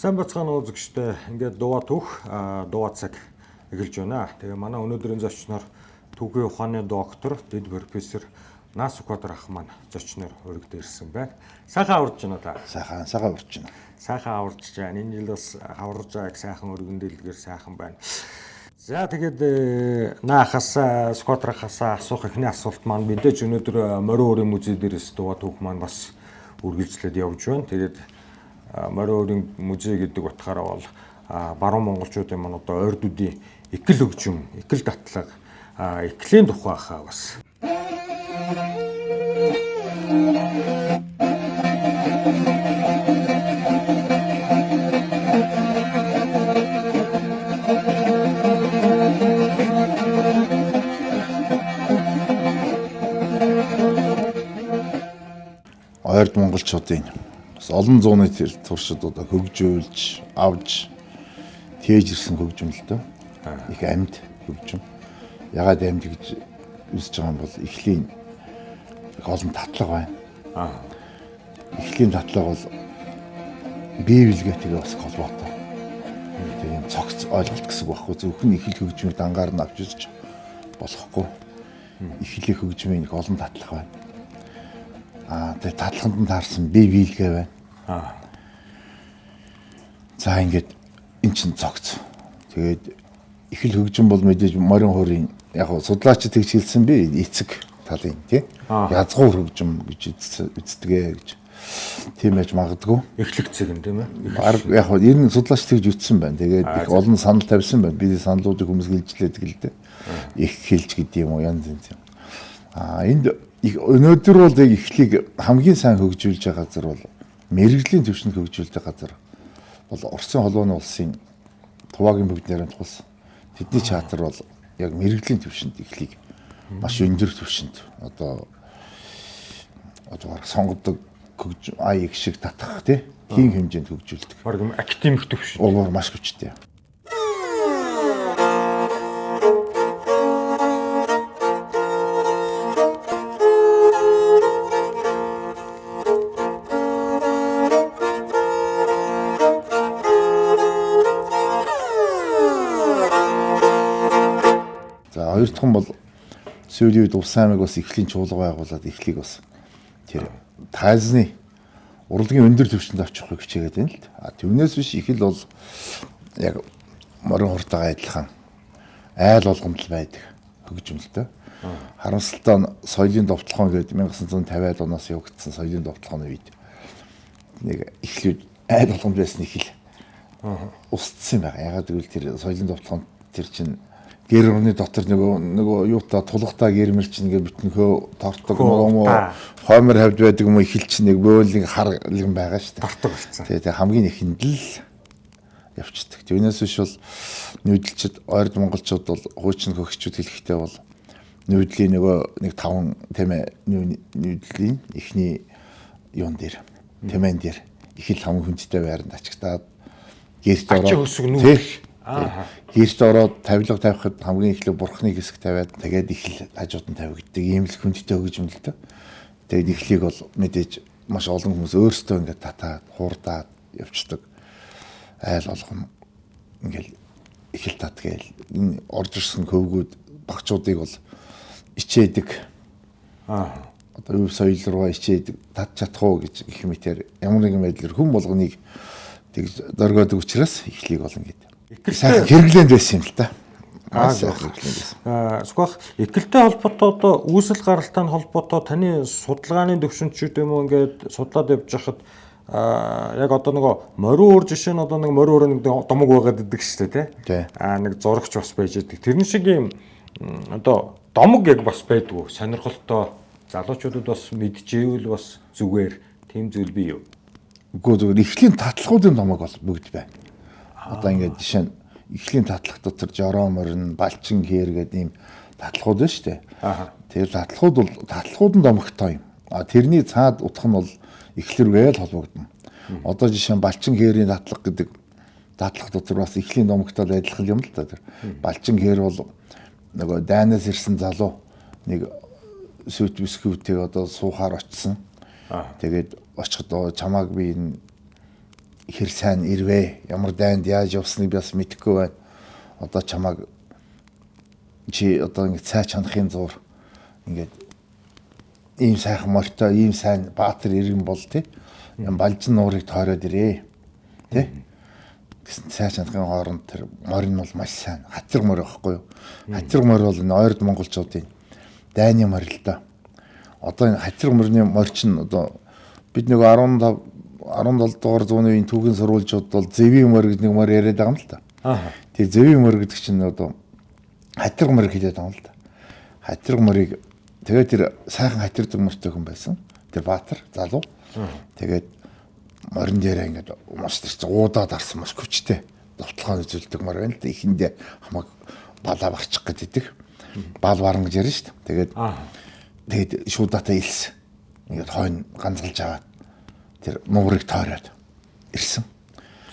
Сайн бацгаана үзэгчтэй. Ингээд дууга түүх, дууга цаг эхэлж байна. Тэгээ манай өнөөдрийн зочноор түүхийн ухааны доктор, дэд профессор Нас Сүхбаатар ах маань зочноор өргөд ирсэн байна. Сайхан аварж байна та. Сайхан аварж байна. Сайхан аварж байна. Энэ жил бас аварж байгааг сайхан өргөн дэлгээр сайхан байна. За тэгээд наахаас Сүхбаатар ахаас асуух эхний асуулт маань мэдээж өнөөдөр Морио өөрийн музей дээрээс дууга түүх маань бас үргэлжлээд явж байна. Тэгээд Морио өөрийн музей гэдэг утгаараа бол баруун монголчуудын маань одоо ойрдуудын экэл хөгжим, экэл татлага, эклийн тухай хаа бас. Ойрд монголчуудын олон зууны туршид одоо хөгжүүлж, авж тээж ирсэн хөгжим л дөө. Их амьд хөгжим. Ягаад амьд гэж үзэж байгаа юм бол эхлийн олон татлага байна. Эхлийн татлага бол бие билгээтэйгээ бас холбоотой. Тийм цогц ойлголт гэсэн үг байхгүй. Зөвхөн эхлэл хөгжмийг дангаар нь авч үзэж болохгүй. Эхлэх хөгжмийн их олон татлага байна. Тэгээ татлаганд нь таарсан бие биелгээ байна. За ингээд эн чин цогц. Тэгээд эхэл хөгжим бол мэдээж морин хуурын яг судлаачид тэгж хэлсэн би эцэг талын тий. Язгуур хөгжим гэж үздэгэ гэж. Тийм байж магадгүй. Эхлэх цэг юм тийм ээ. Яг ер нь судлаач тэгж ütсэн байна. Тэгээд их олон санал тавьсан байна. Би саналуудыг хүмүүс хэлжлээдэг л дээ. Их хэлж гэдэг юм уу янз янз юм. Энд өнөөдөр бол яг эхлийг хамгийн сайн хөгжүүлж байгаа газар бол мэрэгжлийн төвшөнд хөгжүүлдэг газар бол Оросын холбооны улсын Туваагийн бүгд нарийн тулс. Тэдний чатар бол яг мэрэгжлийн төвшөнд эхлийг маш өндөр төвшөнд одоо сонгодог хөгжим аяг шиг татах тийм хэмжээнд хөгжүүлдэг. Бараг академик төвшөнд. Бол маш хүчтэй. Хоёр дахь нь бол сүүлийн үед Улс аймаг бас эхлийн чуулга байгуулад эхлийг бас тэр тайзны урлагийн өндөр түвшинд авчихыг хичээгээд байна л да. Тэрнээс биш эхэл бол яг морин хурдтайгаа адилхан айл болгонд байдаг хөгжимлөлтөө. Харамсалтай нь соёлын довтлохоо гэдэг 1950-аад оноос явагдсан соёлын довтлохооны үед нэг эхлүүд айл болгонд байсан эхэл устсан юм байна. Ягаад гэвэл тэр соёлын довтлохоо тэр чинь гэр орны дотор нөгөө юута тулгатаа гэрмэл чинь ингээ бүтнөхөө тортог юм уу хоймор хавьд байдаг юм уу эхэл чинь нэг бөөлийг харлан байгаа шүү дээ. Тортог болсон. Тэгээ хамгийн ихэнд л явцдаг. Түүнээс биш бол нүүдэлчд ойрд монголчууд бол хуучин хөгчүүд хэлэхдээ бол нүүдлийн нөгөө нэг 5 тийм ээ нүүдлийн эхний юун дээр тэмэн дээр ихэл хамгийн хүндтэй байранд ачигтаад гэрт ороод гэрт ороод тавилга тавихад хамгийн эхлээ бурхны хэсэг тавиад тэгээд ихэл хажууд нь тавигддаг ийм л хүндтэй хөгжим л дээ. Тэгээд эхлийг бол мэдээж маш олон хүмүүс өөрсдөө ингээд татаад хуурдаад явцдаг. Айл болгоно ингээд эхэл тат гээл энэ орж ирсэн хөвгүүд багчуудыг бол ичээдэг. Одоо соёл руу ичээдэг тат чадах уу гэж гэх мэтэр ямар нэгэн байдлаар хүн болгоныг тэгж дөргөөдөг учраас эхлийг бол ингээд сайхан хэрэглээнд байсан юм л та. Сүхбаах экэлтэй холбоотой одоо үүсэл гаралтай холбоотой таны судалгааны төвшөнд ч юм уу ингээд судлаад явж байхад яг одоо нөгөө Морио өөр жишээ нь одоо нэг Морио өөр нэг домог байгаад идэг шүү дээ тий. Нэг зурагч бас байж идэг. Тэрний шиг юм одоо домог яг бас байдгүй. Сонирхолтой залуучуудад бас мэдчихвэл бас зүгээр тийм зүйл бий юу? Үгүй зүгээр эхлийн татлагуудын домог бол бүгд байна. Одоо ингээд жишээ нь эхлийн татлах дотор жороо морин, балчин хээр гэдэг ийм татлагууд байна шүү дээ. Тэр татлагууд нь домогтой юм. Тэрний цаад утга нь бол эхлэргээл холбогдно. Одоо жишээ нь балчин хээрийн татлах гэдэг татлах дотор бас эхлийн домогтой адилхан юм л та тэр. Балчин хээр бол нөгөө дайнаас ирсэн залуу нэг сүт бисквитийг одоо суухаар очсон. Тэгээд очиход чамааг би энэ хэр сайн ирвэ, ямар дайнд яаж явсныг би бас мэдэхгүй байна. Одоо чамайг чи одоо ингэ цай чанахын зур ингээд ийм сайхан морьтой, ийм сайн баатар иргэн бол тий. Балжин нуурыг тойроод ирээ. Тий. Гэсэн цай чанахын хооронд тэр морь нь бол маш сайн. Хатирг морь байхгүй юу? Хатирг морь бол энэ ойрд монголчуудын дайны морь л да. Одоо энэ хатирг морьны морь чинь одоо бид нэг 17 дугаар зууны үеийн түүхийн сурвалжууд бол зэвийн морь гэдэг нэг морь яриад байгаа юм л да. Тэр зэвийн морь гэдэг чинь одоо хатирг морь хэлээд байгаа юм л да. Хатирг морийг тэгээд тэр сайхан хатирдаг морьтой хүн байсан. Тэр баатар залуу. Тэгээд морин дээрээ ингээд маш тэр уудаад арсан маш хүчтэй довтлогоо үзүүлдэг морь байна л да. Ихэндээ хамаг балаа багчих гэдэг. Бал баран гэж ярьж шүү дээ. Тэгээд шуудаатаа илс. Ингээд хойно ганцгалж аваад тэр нуурыг тойроод ирсэн.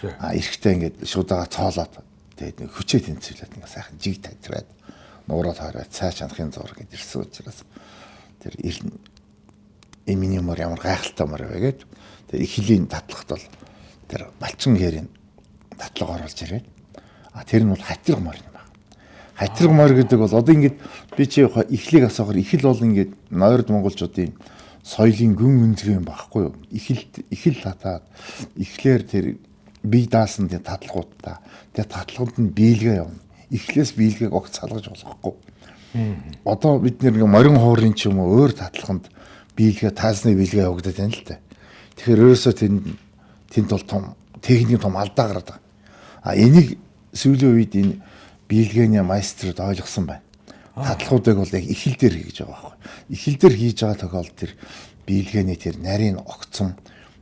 Ирэхдээ ингээд шуудаага цоолоод тэгээд хүчээ тэнцвүүлээд ингээд сайхан жиг татраад нуураа тойроод цай чанахын зур гэж ирсэн учраас тэр миний мөр ямар гайхалтай мөр вэ гэдэг. Тэр их хилийн татлахт бол тэр балчин гэрийн татлага оруулж ирээд тэр нь бол хатирг мор юм байна. Хатирг мор гэдэг бол одоо ингээд би чи ихлийг асуухаар ихэл бол ингээд нойрд монголчуудын соёлын гүн үнцгэй юм багхгүй юу? Ихэл татаад ихлээр тэр бие даасан тэр татлагуудаа тэр татлагууд нь биелгээ явна. Ихлээс биелгээг огт салгаж болохгүй. Одоо бид нэг морин хуурын ч юм уу өөр татлаганд биелгээ таасны биелгээ явагдаад байна л да. Тэгэхээр ерөөсөө тэнд бол том техникийн том алдаа гараад байгаа. Энийг сүүлийн үед энэ биелгээний майструуд ойлгосон байна. Татлагуудыг бол яг ихэл дээр хийж байгаа байхгүй. Ихэл дээр хийж байгаа тохиолдолд тэр биелгээний тэр нарийн огцом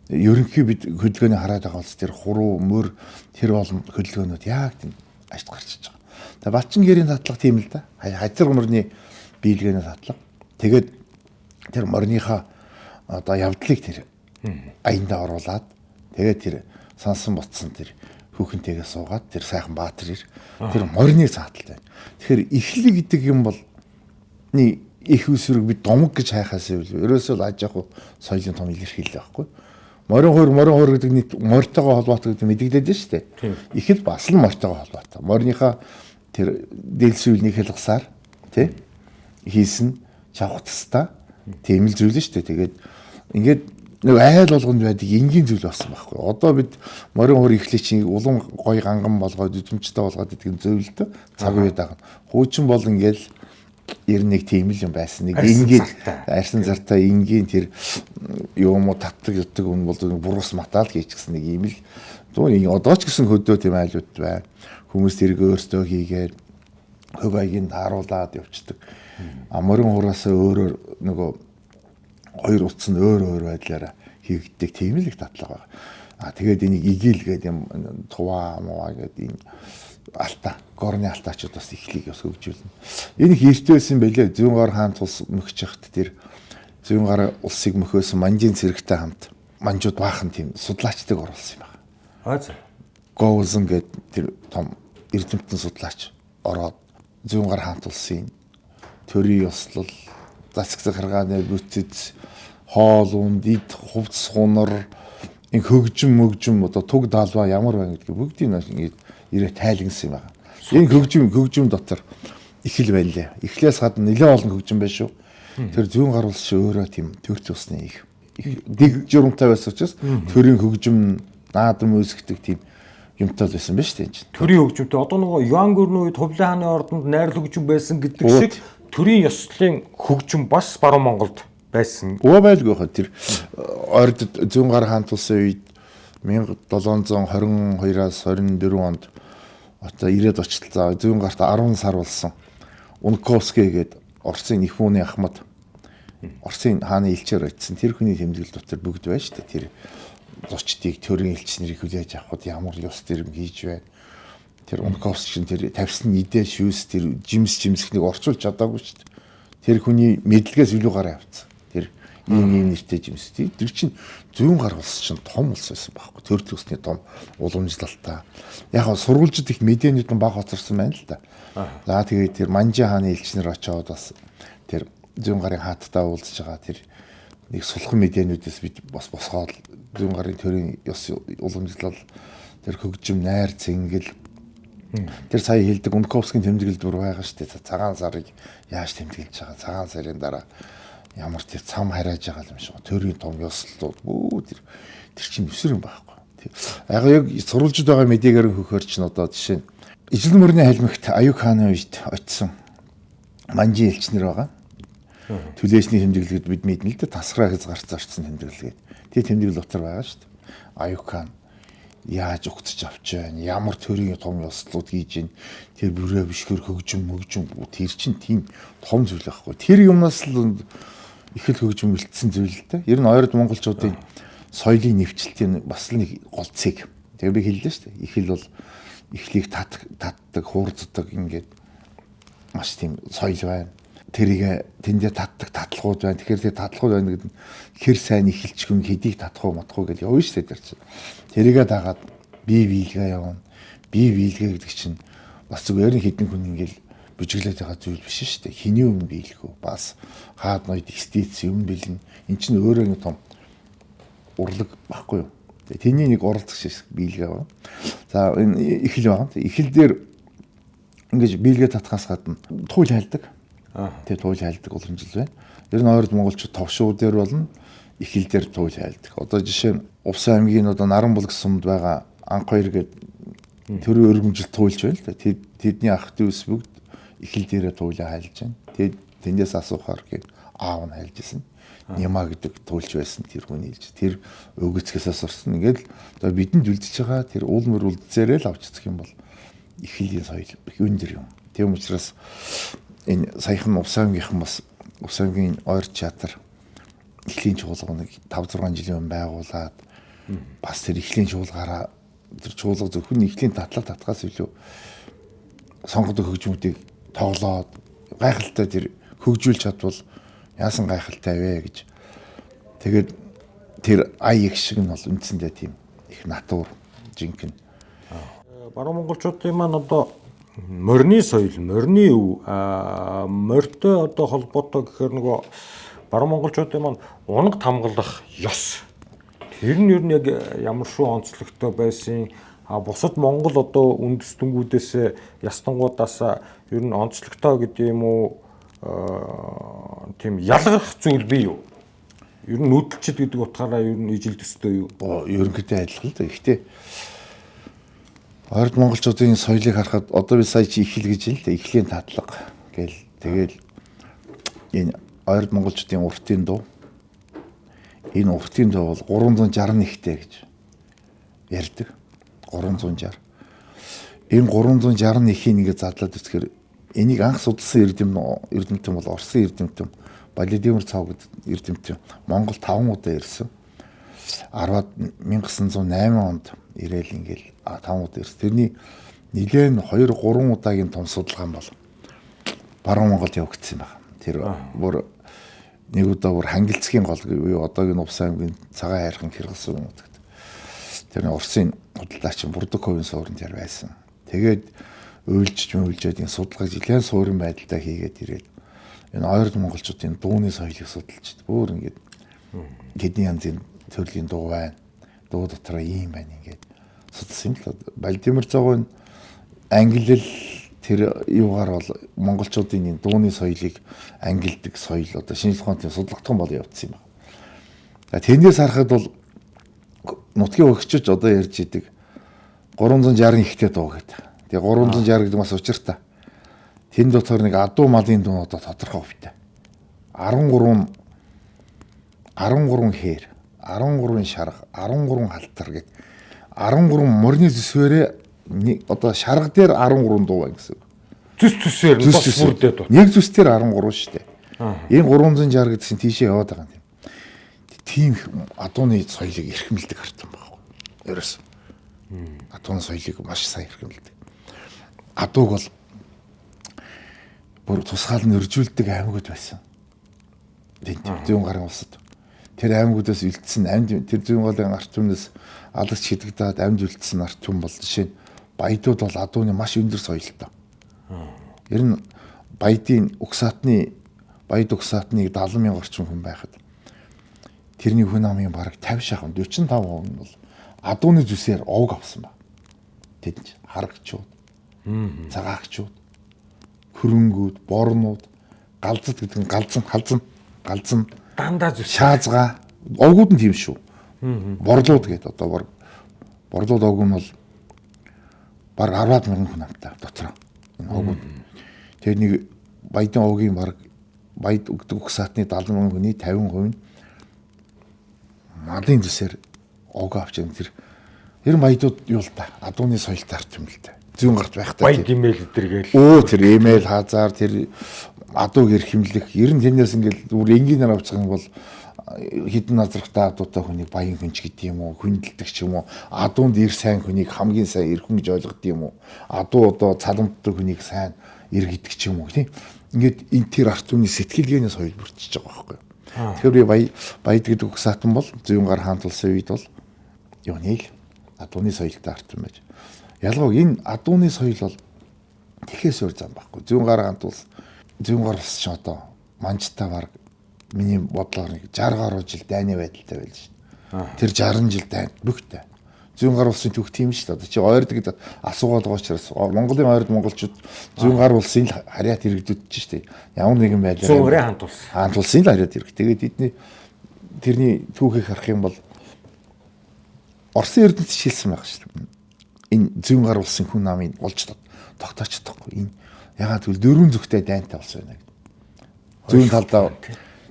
ерөнхий бид хөдөлгөөний хараад байгаа бол тэр хуруу мөр тэр олон хөдөлгөөнүүд яг тийм ашд гарч иж байгаа. Тэгээ балчин гэрийн татлага тийм л да. Хатирг морьны биелгээний татлага. Тэгээд тэр морьныхаа одоо явдлыг тэр аяндаа оруулаад тэгээд тэр сансан ботсон тэр хүүхэнтэйгээ суугаад тэр сайхан баатар тэр морьны цаатал байна. Тэгэхээр ихлэг гэдэг юм бол их үсрэг бид домог гэж хайхаас ивэл ерөөсөө л аж ахуй соёлын том илэрхийлэл байхгүй. Морин хуур гэдэг нийт морьтойгоо холбоотой гэдэг мэдэгдээд байна шүү дээ. Ихэл бас л морьтойгоо холбоотой. Морьныхаа тэр дэлсүүлний хэлгсаар тий хийсэн чавх тастаа тийм л зүйл шүү дээ. Тэгээд ингээд нэг айл болгонд байдаг энгийн зүйл болсон байхгүй. Одоо бид морин хуур ихлээ чинь улам гой ганган болгоод үдмжтэй болгоод идэх зөвлөлтөө цаг үед байгаа. Хуучин бол ингээл 91 тийм л юм байсан. Нэг энгийн арьсан зартай энгийн тэр юм уу татдаг ятдаг хүн бол бурус матаал хийчихсэн нэг юм л. Одоо ч гэсэн хөдөө тийм айлууд байна. Хүмүүс тэрийг өөртөө хийгээд хөв аягийн тааруулаад явцдаг. Морин хуураас өөрөөр нөгөө хоёр утас нь өөр байдлаараа хийгддэг тийм л их татлага байна. Тэгээд энийг игийл гэдэг юм туваа муу гэдэг энэ алта горны алтаачуд бас ихлийг бас хөгжүүлнэ. Энэ их эрт байсан байлээ. Зүүн гар хаан тус мөхч яхад тэр зүүн гар улсыг мөхөөсөн манжийн цэрэгтэй хамт манжууд баахан тийм судлаачдаг оруулсан юм байна. Гоузен гэдэг тэр том эрдэмтэн судлаач ороод зүүн гар хаан тулсын төрийн ёслол засаг захиргааны бүтэц хоол унд ид хувцс хунар ин хөгжим одоо туг даалва ямар байна гэдгийг бүгдийг ингэж ирээ тайлгнсан юм байна. Энэ хөгжим дотор ихэл байлаа. Ихлээс гадна нэлээд олон хөгжим байна шүү. Тэр зүүн гар улс өөрөө тийм төгс усны их дэг журамтай байсан учраас төрийн хөгжим наадам үүсгдэг тийм юмтай байсан байна шүү дээ. Төрийн хөгжимтэй одоо нөгөө Юан гүрний үед Хувлын хааны ордонд найр хөгжим байсан гэдэг шиг төрийн ёслолын хөгжим бас баруун Монголд байсан. Байлгүй хаа тэр орд зүүн гар хаан тулсын үед 1722-аас 24 онд одоо ирээд очлоо. Зүүн гарт 10 сар болсон. Унковский гээд Оросын их хүүний ахмад Оросын хааны элчээр очсон. Тэр хүний тэмдэглэл дотор бүгд байна шүү дээ. Тэр зочдыг төрийн элч нарыг хүлээж авахд ямар ёс төрөм хийж байна. Тэр Унковский тэр тавьсан идэ шүүс тэр жимсхнийг орчуулж чадаагүй шүү дээ. Тэр хүний мэдлэгээс илүү гараа авцсан. Тэр ийм нэртэй жимс. Тэр чинь зүүн гар улс чинь том улс байсан байхгүй. Төр төсний том уламжлалтай. Яг нь сургуульчид их медианууд нь баг хоцорсон байна л да. За тэгээд тэр Манжи хааны элчнэр очоод бас тэр зүүн гарын хааттай уулзж байгаа тэр нэг сулхан медиануудаас бид бас босгоод зүүн гарын төрийн ёс уламжлал тэр хөгжим найр цэнгэл тэр сая хэлдэг Унковскийн тэмдэглэлдүр байгаа шүү дээ. Цагаан сарыг яаж тэмдэглэж байгаа. Цагаан сарын дараа ямар тэр цам харааж байгаа юм шиг. Төрийн том ёслолууд тэр чинь өсөр юм байхгүй. Яг сурвалжид байгаа медиагаар хөхөр чинь одоо жишээ нь Ижил мөрний халимагт Аюу хааны үед очсон манжи элчнэр байгаа. Түлээсний тэмдэглэлд бид мэднэ л дээ тасраа хязгаарч зарцсан тэмдэглэлгээд. Тэгээ тэмдэглэл дотор байгаа шүү дээ. Аюу хаан яаж угтж авч байна, ямар төрийн том ёслолууд хийж байна, тэр бүрээ бишгэр хөгжим тэр чинь тийм том зүйл байхгүй. Тэр юмнаас л их л хөгжим үлдсэн зүйл л дээ. Ер нь ойрд монголчуудын соёлын нэвчлэлтийн бас л нэг гол цэг. Тэгээ би хэллээ шүү дээ. Их л бол ихлийг татдаг, хуурддаг ингээд маш тийм соёл байна. Тэрийг тэндээ татдаг татлагууд байна. Тэгэхээр тэр татлагууд байна гэдэг нь хэр сайн эхэлч хүн хэдийг татах уу матах уу гэж явна шүү дээ тэр чинь. Тэрийгээ дагаад бие биелгээ явна. Бие биелгээ гэдэг чинь бас зүгээр нь хідэн хүн ингээл бүжиглээд байгаа зүйл биш шүү дээ. Хиний өмнө биелэхүү. Бас хаад ноёд стиц юм бэлэн. Эн чинь өөрөө нэг том урлаг баггүй юу. Тэний нэг оролцох шиг биелгээ байна. За энэ ихэл байна. Ихэл дээр ингэж биелгээ татхаас гадна туйл хайлдаг. Тэгээ туйл хайлдаг уламжлал байна. Ер нь ойрд монголчууд товшуу дээр болно. Ихэл дээр туйл хайлдаг. Одоо жишээ нь Увс аймгийн одоо Наранбулг сумд байгаа анх хоёр гээд төрийн өргөмжил туйлж байна л да. Тэдний ах дүүс бүгд ихэл дээрээ туйлаа хайлж байна. Тэгээд тэндээс асуухаар гээд аав нь хайлж исэн. Нима гэдэг туйлж байсан тэр хүний хэлж. Тэр өгөөцгөөс сурсан. Ингээд одоо бидэнд үлдчихэж байгаа тэр уул мөр үлдсээрээ л авчицх юм бол ихэлийн соёл өндөр юм. Тийм учраас энэ саяхан Увс аймгийнхан бас Увс аймгийн ойр театр эхлийн чуулганыг 5-6 жилийн өмнө байгуулад бас тэр эхлийн чуулгаараа тэр чуулга зөвхөн эхлийн татлаг татгаас илүү сонгодог хөгжмүүдийг тоглоод гайхалтай тэр хөгжүүлж чадвал яасан гайхалтай вэ гэж. Тэгээд тэр ай их шиг нь бол үндсэндээ тийм их натур жинхэнэ. Баруун монголчуудын маань одоо морины соёл, морины өв, морьтой одоо холбоотой гэхээр нөгөө баруун монголчуудын маань унаг тамгалах ёс. Тэр нь ер нь яг ямар шүү онцлогтой байсан. Бусад Монгол одоо үндэстнгүүдээс ястангуудаас ер нь онцлогтой гэдэг юм уу? Тийм ялгах зүйл бий юу? Ер нь нүүдэлчд гэдэг утгаараа ер нь ижил төстэй юу? Ерөнхийдөө адилхан л да. Гэхдээ ойрд монголчуудын соёлыг харахад одоо би сая чи ихэл гэж л да. Ихлийн татлага гээл тэгэл энэ ойрд монголчуудын уртын дуу. Энэ уртын дуу бол 361-тэй гэж ярьдаг. 360. Энэ 361-ийг ингээд задлаад үзэхээр энийг анх судалсан эрдэмтэн бол Оросын эрдэмтэн Владимир Цав гэдэг эрдэмтэн Монгол 5 удаа ирсэн. 1908 онд ирээл ингээл 5 удаа ирсэн. Тэрний нэлээд 2-3 удаагийн том судалгаан бол баруун Монголд явагдсан байна. Тэр бүр нэг удаа бүр хангилцгийн гол юу одоогийн Увс аймгийн цагаан хайрхан хэрэгсэн юм гэдэг. Тэр Оросын худалдаачин Бурдуковын суурьнд яар байсан. Тэгээд үйлжээд энэ судалгааг жилийн суурин байдалтай хийгээд ирээд энэ ойрд монголчуудын дууны соёлыг судалж бүр ингээд хэдэн янзын төрлийн дуу байна. Дуу дотроо ийм байна ингээд судалсан юм л. Владимир Цавын ангилал тэр юугаар бол монголчуудын энэ дууны соёлыг ангилдаг соёл одоо шинжлэх ухааны судалгаатхан бол явагдсан юм байна. Тэндээс харахад бол нутгийн өгчөж одоо ярьж идэг 360 ихтэй дуу гэдэг. Тэгээ 360 гэдэг бас учиртай. Тэн дотор нэг адуу малын дуу одоо тодорхой хувьтай. 13 хээр, 13 шарга, 13 халтар гэдэг 13 морины зүсвэрээ одоо шарга дээр 13 дуу байна гэсэн. Зүсээр нь бас бүрдээд байна. Нэг зүс дээр 13 шүү дээ. Энэ 360 гэдэг чинь тийшээ яваад байгаа юм. Тийм адууны соёлыг эрхэмлдэг хартсан байхгүй. Ерөөс. Адууны соёлыг маш сайн эрхэмлдэг. Адууг бол бүр тусгаал нь өржүүлдэг аймагуд байсан. Зүүн гарын улсад. Тэр аймагудаас үлдсэн амьд тэр зүүн гарын арт түмнээс алагч хидэгдээд амьд үлдсэн арт түм бол жишээ нь баядууд бол адууны маш өндөр соёлтой. Ер нь баяд угсаатныг 70,000 орчим хүн байхад тэрний хүн амын бараг 50 шахам 45% нь бол адууны зүсээр овг авсан ба. Тэд харагчууд, цагаагчууд, хөрөнгүүд, борнууд, галзад гэдэг нь галзан дандаа зүс шаазгаа овгууд нь тийм шүү. Борлууд гэдэг одоо борлууд овг нь бол баг 10,000 хүн амтай дотроо энэ овгууд. Тэгээд нэг баядын овгийн баг баяд өгдөг угсаатны 70,000 хүний 50% нь малын зүсээр овг авч байгаа. Тэр баядууд юу л та адууны соёлтой арт юм л та. Зүүн гарт байхтай. баяд имэйл өдөргээл. Тэр имэйл хазаар тэр адууг эрхэмлэх ер нь тэрнээс ингээл бүр энгийнээр авч байгаа юм бол хідэн назрахтай адуутай хүнийг баян хүнч гэдэг юм уу, хүндэлдэг ч юм уу, адуунд ир сайн хүнийг хамгийн сайн ир хүн гэж ойлгодог юм уу, адуу одоо цаламтдаг хүнийг сайн ир гэдэг ч юм уу тийм. Ингээд энэ тэр арт түмний сэтгэлгээнээс соёл бүрдчихэж байгаа байхгүй юу. Тэгэхээр баяд гэдэг угсаатан бол зүүн гар хаант улсын үед бол юуныг адууны соёлтой арт юм байж. Ялгаагүй энэ адууны соёл бол тэхээс өөр зам байхгүй. Зүүн гар хаант улс ч одоо манчтай баг миний бодлоор нэг 60 гаруй жил дайны байдалтай байж шин. Тэр 60 жил дайнд бүхтэй. Зүүн гар улсын түүх тийм шүү дээ. Одоо чи ойрд гэдэг асуугаад байгаа учраас Монголын ойрд монголчууд зүүн гар улсын харьяат иргэдүүд шүү дээ. Ямар нэгэн байдлаар Зүүн гарын хаант улс. Хаант улсын л харьяат иргэ. Тэгээд эдний тэрний түүхийг харах юм бол Оросын эрдэнэт шилсэн байх шүү дээ. Энэ зүүн гар улсын хүн намын олж тогтооч чадахгүй. Энэ ягаад гэвэл дөрвөн зүгтэй дайнтай болсон байна гэдэг. Зүүн талдаа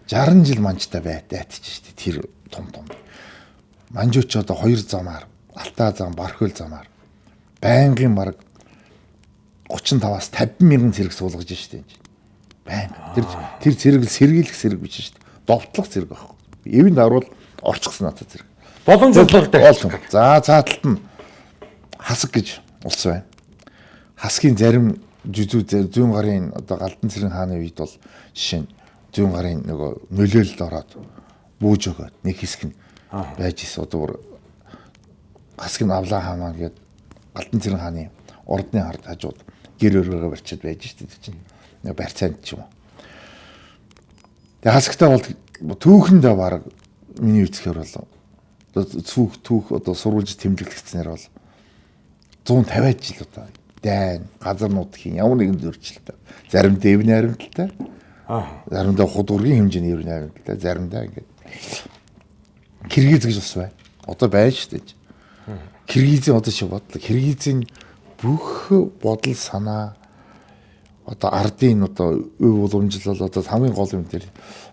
60 жил манчтай байтаач шүү дээ. Тэр том манжууч одоо 2 замаар алтаа зам, бархуйл замаар байнгын бараг 35-аас 50,000 зэрэг суулгаж штэ. Байнга. Тэр зэрэг сэргийлэх зэрэг биш штэ. Довтлох зэрэг байхгүй. Эвэн даруул орчихсон надад зэрэг. Боломжтой. За талд нь хасаг гэж улс байна. Хасгийн зарим жүзүү зүүн гарын одоо Галдан цэрэн хааны үед бол жишээ нь зүүн гарын нөгөө нөлөөлөлд ороод бүүж өгөөд нэг хэсэг нь байж ирсэн. Одоо хасгийн авлаа хаамаа гээд Галдан цэрэн хааны урдны хард хажууд гэр өргөөгөө барьчаад байж штэ чинь. Барьцаанд ч юм уу. Тэгээ хасагтай бол түүхэндээ баг миний үзэхээр бол түүх одоо сурвалж тэмдэглэгдснээр бол 150 жил одоо дайн газар нутгийн ямар нэгэн зөрчилтэй. Заримдаа эвний харимталтай. Заримдаа худургийн хэмжээний эвний харимталтай. Заримдаа ингээд Киргиз гэж ус байна. Одоо байна шүү дээ. Киргизийн одоо чи бодлоо. Киргизийн бүх бодол санаа одоо ардын одоо өв уламжлал одоо хамгийн гол юм дээр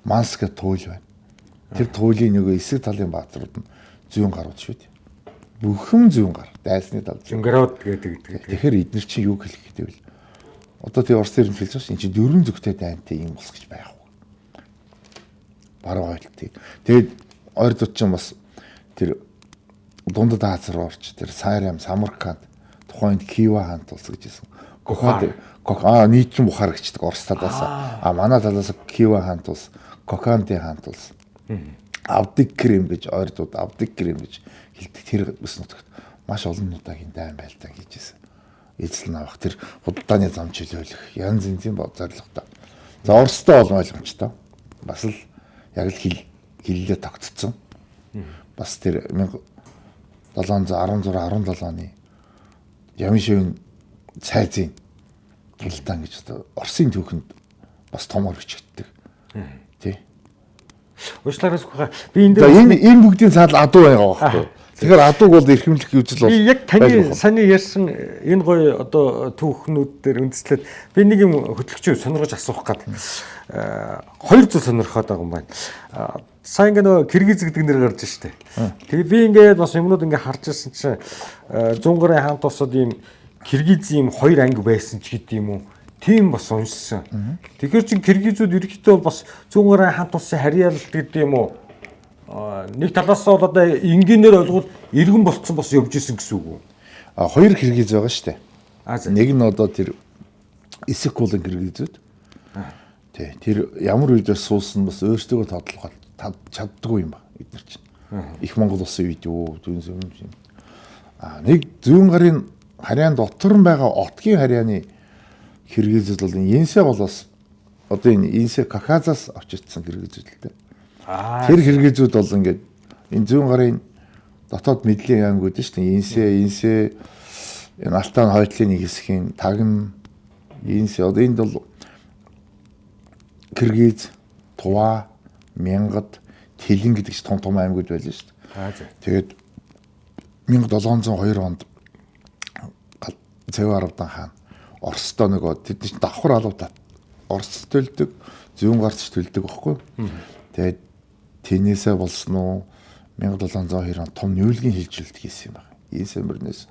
Манска туул байна. Тэр туулийн нөгөө эсрэг талын баатарууд нь зүүн гарууд шүү дээ. Бүхэн зүүн гар дайсны тал. Зүнгэрод гэдэг. Тэгэхээр эдгээр чинь юу хэлэх гэдэг вэ? Одоо тий Орос ирэн хэлж байгаа ш. Энд чинь дөрвөн зүгтэй дайнтай юм бос гэж байхгүй. Баруун ойлт тий. Тэгээд ойрдууд чинь бас тэр дундад Азар орч тэр Сайрам, Самарканд тухайд Кива хаант улс гэж хэлсэн. Нийт нь Бухар гэждэг Орос талаас. Манай талаас Кива хаант улс, Коканди хаант улс. Авдик Крим гэж ойрдууд Авдик Крим гэж хэлдэг. Тэр бүс нутагт маш олон удаагийн дайн байлдаа хийжсэн. Эзэл нь авах тэр худалдааны зам чөлөөлөх янз янзын зорилготой. За Оростой бол ойлгомжтой. Бас л яг л хиллээ тогтцсон. Бас тэр 1716 17 оны Ямшивын цайзын худалдаан гэж одоо Оросын түүхэнд бас томор бичигддэг. Тий. Уучлаарай сүхэ. Би энэ бүгдийн цаал адуу байгаа байхгүй. Тэгэхээр адууг бол эрхэмлэх үзэл бол яг таны саний ярьсан энэ гоё одоо түүхнүүд дээр үндэслээд би нэг юм хөтлөгчөө сонирхож асуух гээд хоёр зүйл сонирхоод байгаа юм байна. Сайн ингээ нөгөө Киргиз гэдэг нэр гарч штэ. Тэгээ би ингээд бас юмнууд ингээ харж ирсэн чинь зүүн гарын хаант улсууд ийм Киргизийн ийм хоёр анги байсан ч гэдэг юм уу. Тийм бас уншсан. Тэгэхээр чин Киргизүүд ерөнхийдөө бас зүүн гарын хаант улсын харьяалт гэдэг юм уу. Нэг талаас нь бол одоо энгийнээр ойлгоод иргэн болцсон бас явж исэн гэсэн үг үү? Хоёр Киргиз байгаа штэ. Нэг нь одоо тэр Исекулын Киргизүүд. Тий. Тэр ямар үедээ суусан бас өөрсдөө тодлох чаддгүй юм ба бид нар чинь. Их Монгол улсын үед юу зүүн юм. Нэг зүүн гарын харьяан дотор нь байгаа отгийн харьяаны Киргизүүд бол Инсэ болоос одоо энэ Инсэ Кавказаас авч ирсэн Киргизүүд л дээ. Тэр хэрэгжүүд бол ингээд энэ зүүн гарын дотоод мэдлийн аймагуд шүү дээ. Инсэ энэ Алтан хойдлын нэг хэсгийн Тагн, Инсэ одоо энд бол Киргиз, Тува, Мянгад, Тэлэн гэдэг ч том аймагуд байлаа шүү дээ. Тэгээд 1702 онд Цэв Аравдан хаан Оросдоо нөгөө тэд чинь давхар алуудаа Оросд төлдөг, зүүн гарч төлдөг байхгүй. Тэгээд тэнээсээ болсон уу 1702 он том нүүлгийн хилжилт хийсэн юм байна. Ийс амирнээс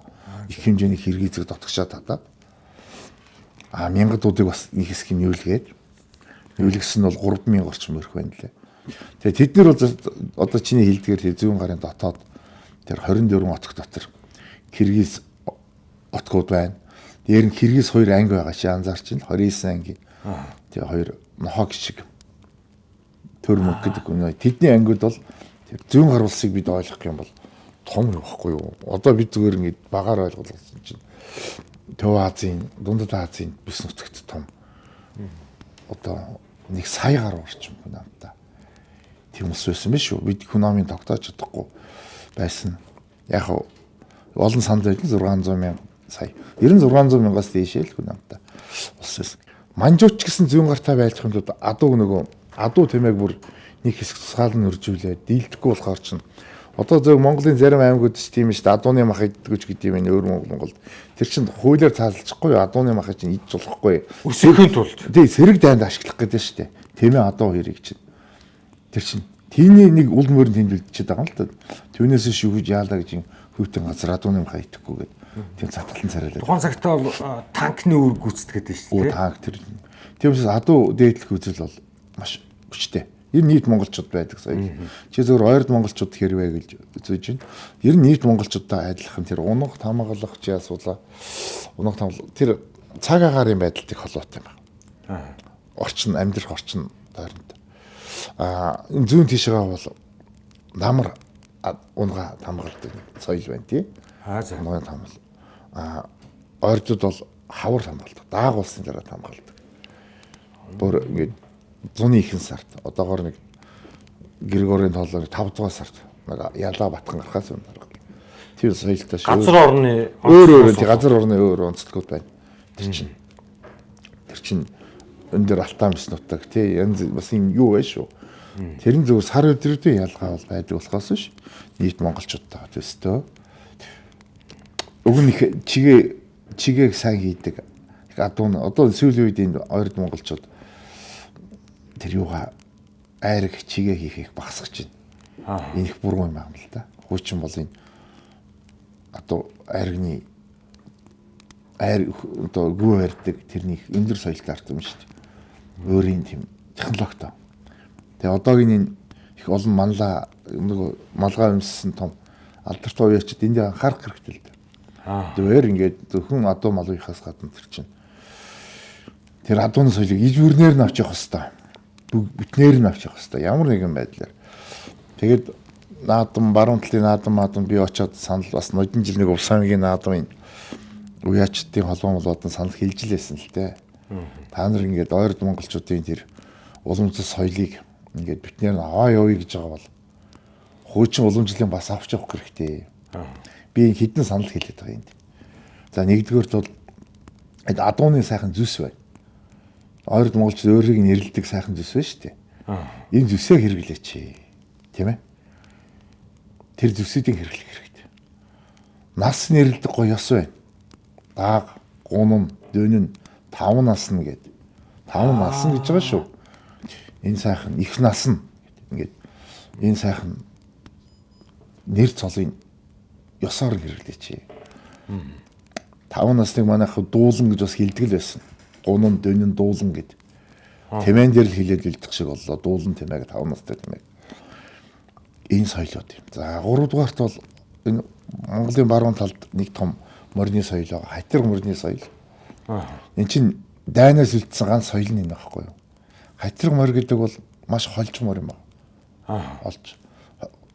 их хэмжээний Киргизийг дотгошоо татаад мянгадуудыг бас нэг хэсгийг нүүлгээд нүүлгсэн нь бол 3000 орчим өрх байна лээ. Тэгээд тэд нар одоо чиний хэлдгээр зүүн гарын дотоод тэр 24 отог дотор Киргиз отгууд байна. Дээр нь Киргиз 2 анги байгаа чи анзаарч байна. 29 анги. Тэгээ 2 нохог шиг төр мөнгө гэдэг үнэ. Тэдний ангиуд бол тэр зүүн гар улсыг бид ойлгох юм бол том юу байхгүй юу? Одоо бид зүгээр ингэ багаар ойлголсон чинь Төв Азийн, Дундад Азийн бүс нутагт том. Одоо 1 сая гаруй орчим хүн амтаа. Тийм ус байсан биш үү? Бид экономийн тогтоож чадахгүй байсан. Яг олон санд байдал 600 мянга сая. 9600 мянгаас дээшээ л хүн амтаа. Ус байсан. Манжууч гэсэн зүүн гартаа байлах юм бол адуу тэмээг бүр нэг хэсэг тусгаалan өржүүлээд дийлдэхгүй болохоор чинь одоо зөв Монголын зарим аймагуд ч тийм шүү дээ. Адууны мах идэгч гэдэг юм өөр Монголд. Тэр чинь хуулиар цаалчихгүй адууны мах чинь идж болохгүй. Өсөхийн тулд. Тий, сэрэг дайнд ашиглах гэдэг шүү дээ. Тэмээ адуу хэрэг чинь. Тэр чинь тийний нэг үл мөрөнд тэмдэглэж байгаа юм л да. Түүнээс шүүж яалаа гэж хөвтөн газар адууны мах идэхгүй гэдэг. Тийм цатгалан царайлаа. Тухайн цагтаа бол танкны үр гүйцэтгэдэг шүү дээ. Танк тэр. Тиймээс адуу дээдлэх үзэл бол маш хүчтэй. Ер нь нийт монголчууд байдаг соёл. Чи зөвхөн ойрд монголчууд хэрвээ гэж үзэж байна. Ер нь нийт монголчуудтай адилхан тэр унах, тамгалах чи асуулаа. Унах тамгал тэр цаг агаарын байдалтай холбоотой юм байна. Орчин амьдрах орчин тойронд. Энэ зүүн тишээ бол намар унгаа тамгалдаг соёл байна тий. За. Унгаа тамгал. Ойрдууд бол хавар тамгалдаг. Даагуулсан дараа тамгалдаг. Бүр ингэ зуны ихэнх сард одоогоор нэг Григорийн тоолоор 5 дугаар сард нэг ялаа батхан гарахаас өмнө харгал. Тэр соёлтой шүү. Газар орны өөр газар орны өөр онцлогуд байна. Тэр чинь энэ дэр алтан мис нутаг тий янз бас юм юу вэ шүү. Тэр нь зөвхөн сар өдрүүдийн ялгаа бол байдаг болохоос ш. Нийт монголчуудтай төстөө. Уг нь чигээг сайн хийдэг. Адуу одоо сүүлийн үед энэ ойрд монголчууд тэр юугаа айраг чигээ хийх багасгаж байна. Энэ их буруу юм аа л да. Хуучин бол энэ одоо айрагны одоо гүү барьдаг тэрний өндөр соёлтой арт юм шүү дээ. Өөрийн тийм технологитой. Тэгээ одоогийн энэ их олон манлаа нөгөө малгай өмссөн том алдартай уяачид энд анхаарах хэрэгтэй л дээ. Зүгээр ингээд зөвхөн адуу малынхаас гадна тэр чинь тэр адууны соёлыг иж бүрнээр нь авч явах хэрэгтэй. Бүтнээр нь авч явах хэрэгтэй. Ямар нэгэн байдлаар. Тэгээд наадам баруун талын наадам би очиод санал бас нодон жил нэг улс аймгийн наадмын уяачдын холбоомолоод санал хэлж лээсэн л дээ. Та нар ингээд ойрд монголчуудын тэр уламжлал соёлыг ингээд бүтнээр нь аваа явъя гэж байгаа бол хуучин уламжлалын бас авч явах хэрэгтэй. Би хэдэн санал хэлээд байгаа юм. За нэгдүгээрт бол адууны сайхан зүс байна. Ойрд монголчууд өөрийг нэрлэдэг сайхан зүс байна шүү дээ. Энэ зүсээ хэрэглээч. Тийм ээ. Тэр зүсүүдийг хэрэглэх хэрэгтэй. Нас нэрлэдэг гоё ёс байна. Дааг, гунам, дөнөн, 5 насна гэдэг. 5 насна гэж байгаа шүү. Энэ сайхан их насна гэдэг. Ингээд энэ сайхан нэр цолын ёсоор хэрэглээч. 5 насныг манайх дуулан гэж бас хэлдэг л байсан. Гунам, дөнөн, дуулан гэд. Тэмээн дээр л хилээд илдэх шиг боллоо. Дуулан тэмээг 5 настай тэмээг. Энэ соёлууд юм. За 3 дугаарт бол энэ Монголын баруун талд нэг том морины соёл байгаа. Хатирга морины соёл. Энд чинь дайнаас үлдсэн ганц соёл нь энэ байхгүй юу? Хатирга морь гэдэг бол маш холж морь юм байна. Холж.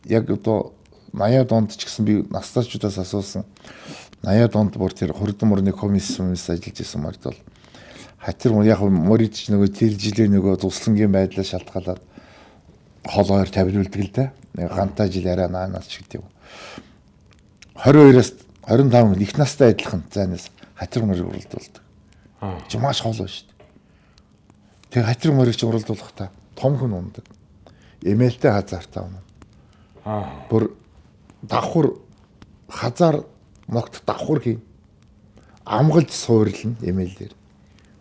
Яг одоо 80-аад онд ч гэсэн би настайчудаас асуусан. 80-аад онд бүр тэр хурдан морины комиссийн ажиллаж исэн морьд бол хатирга морь яг морьд ч нөгөө тэр жилийн нөгөө туслангийн байдлаас шалтгаалаад хоолоор тавилуулдаг л да. Нэг гантай жил арай наанаас ч гэдэг юм. 22-аас 25 их настай адилхан зайнаас хатир морийг уралдуулдаг. Чи маш хол байна шүү дээ. Тэгээ хатир морийг чи уралдуулахдаа том хүн ундаг. Эмээлтэй хазаартаа унаа. Бүр давхар хазаар могт давхар хийн. Амгалж суурлна эмээлээр.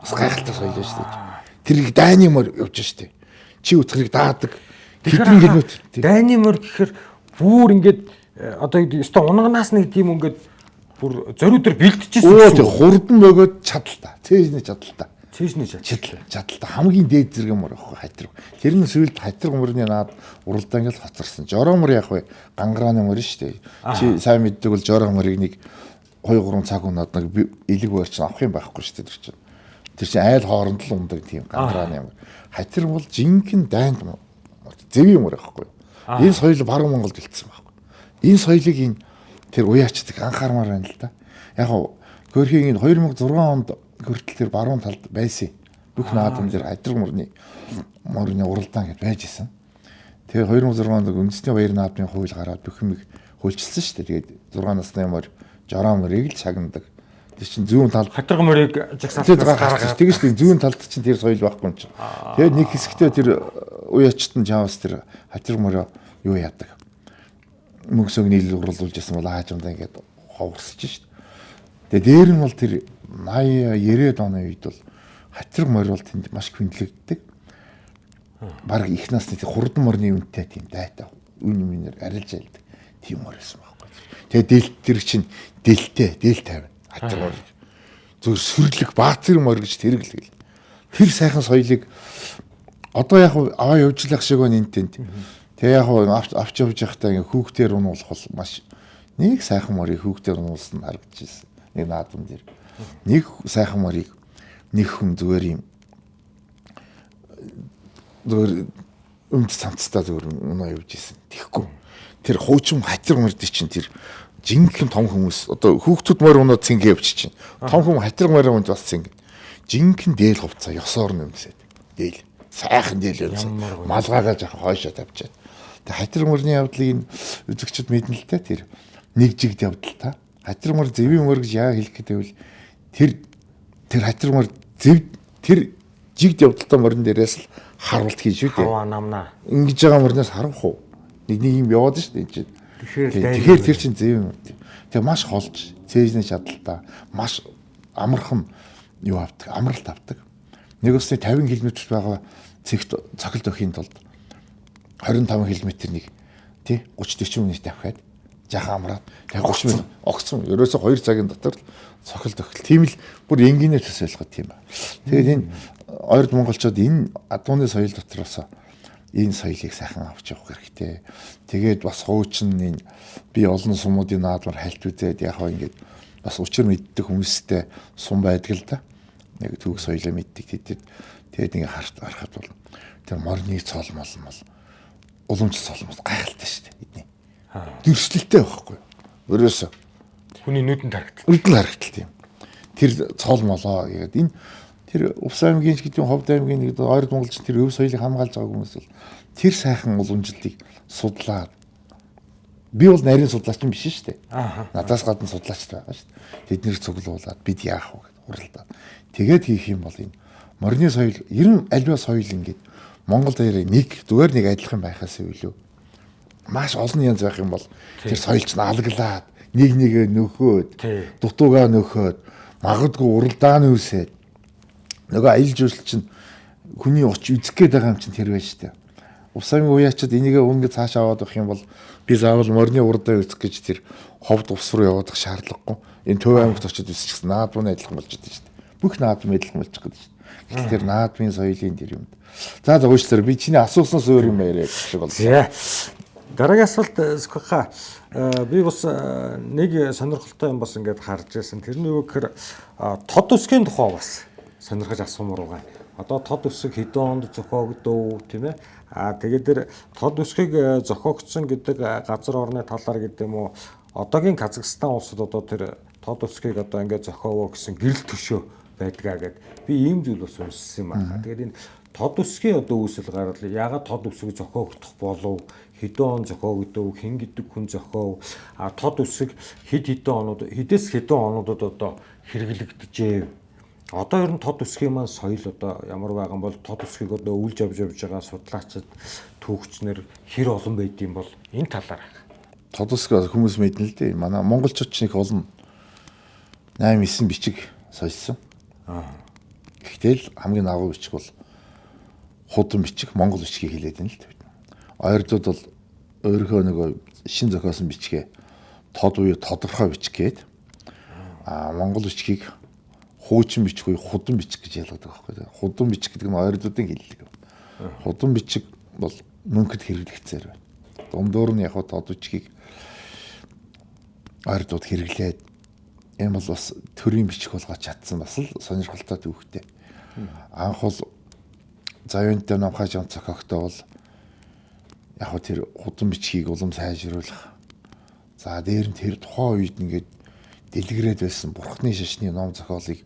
Бас гайхалтай соёл шүү дээ. Тэр их дайны мор явж штэ. Чи утгыг даадаг. Хэдэн гэлмэт. Дайны мор гэхээр бүр ингээд одоо өстой унганаас нэг тийм ингээд бүр зориудаар бэлтжижсэн шүү. Тэг хурдан бөгөөд чадaltaа. Цээжний чадaltaа. Цээжний чадaltaа хамгийн дээд зэрэг мор ахгүй хатир. Тэр нь сүүлд хатир мөрний наад уралдаа ингээд хоцорсон. Жороо мөр яг бай гангарааны мөр шүү дээ. Чи сайн мэддэг бол жороо морыг нэг 2-3 цаг унаад нэг элэг барьч авах юм байхгүй шүү дээ тэр чинь айл хооронд л ундаг тийм гангарааны мөр. Хатир бол жинхэнэ дайнд мөр. Зэвийн мөр байхгүй. Энэ соёл баруун Монголд илтсэн байхгүй. Энэ соёлыг энэ тэр уяачдаг анхаармаар байна л да. Яг хөрхийн энэ 2006 онд хүртэл тэр баруун талд байсан. Бүх наадам дээр хатир мөрний уралдаан гэж байж исэн. Тэгээ 2006 онд үндэсний баяр наадмын хууль гараад бүх юм хуульчилсан шүү дээ. Тэгээд 6 насны мөр жороо мөрийг л шагнадаг. Тэр чинь зүүн талд хатир мөрийг жагсаалтаас гаргаад тэгэж тийм зүүн талд чинь тэр соёл байхгүй юм чинь. Тэгээд нэг хэсэгтээ тэр уяачт нь жавс тэр хатир мөрөө юу яадаг. Мөнгөсөг нийлэл уруулж ясан бол хаажмдаа ингээд ховорсож шít. Тэгээ дээр нь бол тэр 80 90-ад оны үед бол хатир морь бол тэнд маш хөндлөгддөг. Бараг их насны хурдан морны үнэтэй тийм дайтай үн юмнэр арилж айлдаг. Тийм морь байсан байхгүй. Тэгээ тэр чинь дэлтэй тавина. Хатир морь. Зөв сүрлэг баатар морь гэж тэргэлгэл. Тэр сайхан соёлыг одоо яг аваа явжлах шиг байна энэ тэнд. Тэгээ яг авч явж байхдаа ингээ хүүхдээр унуулах бол маш нэг сайхан морийг хүүхдээр унуулсан харагдаж ирсэн. Нэг наадам дээр. Нэг сайхан морийг нэг хүн зүгээр юм өмд цамцтай зүгээр унаа явж ирсэн. Тэгэхгүй. Тэр хуучин хатир морд чинь тэр жинхэнэ том хүмүүс одоо хүүхдүүд морь унаад цэнгээ явчих чинь. Том хүн хатир морь унд бас цэнгэ. Жинхэнэ дээл хувцаа ёсоор нэмсээд. Дээл. Сайхан дээл явсан. Малгаагаа жах хойшоо тавьчаад. Тэгээ хатир мөрний явдлыг энэ үзэгчд мэднэ л дээ тэр нэг жигд явдал та. Хатир мөр зэвийн мөр гэж яа хэлэх гэдэг вэ? Тэр хатир мөр тэр жигд явдалтай морин дээрээс л харуулт хийн шүү дээ. Хаваа намнаа. Ингэж байгаа морноос харах уу? Нэг юм яваад шүү дээ чинь. Тэгэхээр тэр чинь зэвийн мөр. Тэгээ маш холж, цээжний чадaltaа маш амархан юу авдаг, амралт авдаг. Нэг усны 50 км байгаа цэгт цохилт өхийн тулд 25 км-ийг тий 30-40 минут авахад жаахан амраад тэгээ 30 минут огцсон. Ерөөсө 2 цагийн дотор цохилт өгөл. Тийм л бүр энгийнээр төсөөлгөх тийм ба. Тэгээд энэ ойрд монголчууд энэ адууны соёл дотроос энэ соёлыг сайхан авч явах хэрэгтэй. Тэгээд бас хуучин энэ би олон сумуудын наадмаар хальт үзээд яг хаа ингээд бас учир мэддэг хүмүүстэй сум байдаг л да. Нэг түүх соёлоо мэддэг тэд. Тэгээд ингээ харахад бол тэр морны цолмол мол уламжлал цолмол гайхалтай шүү дээ эдний. Дөрслөлтэй байхгүй. Өрөөсө хүний нүдэнд харагдав. Нүдэнд харагдтал тийм. Тэр цолмолоо гэдэг энэ тэр Увс аймгийн ч гэдэг Ховд аймгийн нэг ойрд монголч тэр өв соёлыг хамгаалж байгаа хүмүүс бол тэр сайхан уламжлалыг судлаад би бол нарийн судлаач юм биш шүү дээ. Надаас гадна судлаач байгаа шүү дээ. Тэднийг цуглуулад бид яах вэ гэдэг уралдаад. Тэгээд хийх юм бол энэ морины соёл ер нь альва соёл ингээд Монгол дээр зүгээр нэг адилхан байхаас илүү маш олон янз байх юм бол тэр соёлч нь алглаад нэг нэгэ нөхөөд дутуугаа нөхөөд магадгүй уралдааны үсээд нөгөө аялал жуулч чинь хүний очиж үзэх гээд байгаа юм чинь тэр байж тээ. Увс аймгийн уяачид энийгээ үнгээ цааш аваад авах юм бол би заавал морины уралдаан үзэх гэж тэр Ховд Увс руу явах шаардлагагүй. Энэ Төв аймагт очиж үзчихсэн наадмын адилхан болж байгаа шүү дээ. Бүх наадмын адилхан болж байгаа шүү дээ. Тэгэхээр тэр наадмын соёлын тэр юм. За уучлаарай би чиний асууснаас өөр юм яриа гэх шиг болсон. Дараагийн асуулт Скоха би бас нэг сонирхолтой юм бас ингээд харж байсан. Тэрний юу гэхээр тод өсгийн тухай бас сонирхож асуумаар байгаа. Одоо тод өсөг хэдэн онд зохиогдов тийм ээ. Тэгээд тэр тод өсгийг зохиогдсон гэдэг газар орны талаар гэдэг юм уу. Одоогийн Казахстан улсад одоо тэр тод өсгийг одоо ингээд зохиовоо гэсэн гэрэл төшөө байдгаа гэд би ийм зүйл бас уншсан юм байна. Тэгээд энэ тод үсгийн одоо үүсэл гаргал ягаад тод үсгийг зохиогдох болов? Хэдэн он зохиогдов? Хэн гэдэг хүн зохиов? Тод үсэг хэдэн онууд хэдээс хэдэн онуудад одоо хэрэглэгдэжээ. Одоо ер нь тод үсгийн маань соёл одоо ямар байгаа юм бол тод үсгийг одоо үлж авч байгаа судлаачид түүхчнэр хэр олон байд юм бол энэ талаар тод үсгийг хүмүүс мэднэ л дээ. Манай монголчууд ч нэг олон 8 9 бичиг сольсон. Гэхдээ л хамгийн агуу бичиг бол худам бичиг монгол бичгийг хэлээд байна л дээ. Ойрдууд бол өөрийнхөө нэг шин зохиосон бичгээ тод буюу тодорхой бичиг гээд монгол бичгийг хуучин бичиг буюу худам бичиг гэж ялгадаг байхгүй. Худам бичиг гэдэг нь ойрдуудын хэллэг. Худам бичиг бол мөнхөд хэрэглэгцээр байна. Дундуур нь яг тод бичгийг ойрдууд хэрэглээд энэ бол бас төрийн бичих болгож чадсан бас л сонирхолтой түүхтэй. Анх бол Завьянтай намхай жам зохиогтой бол яг хөө тэр худам бичгийг улам сайжруулах. За дээр нь тэр тухайн үед ингээд дэлгэрээд байсан бурхны шашны ном зохиолыг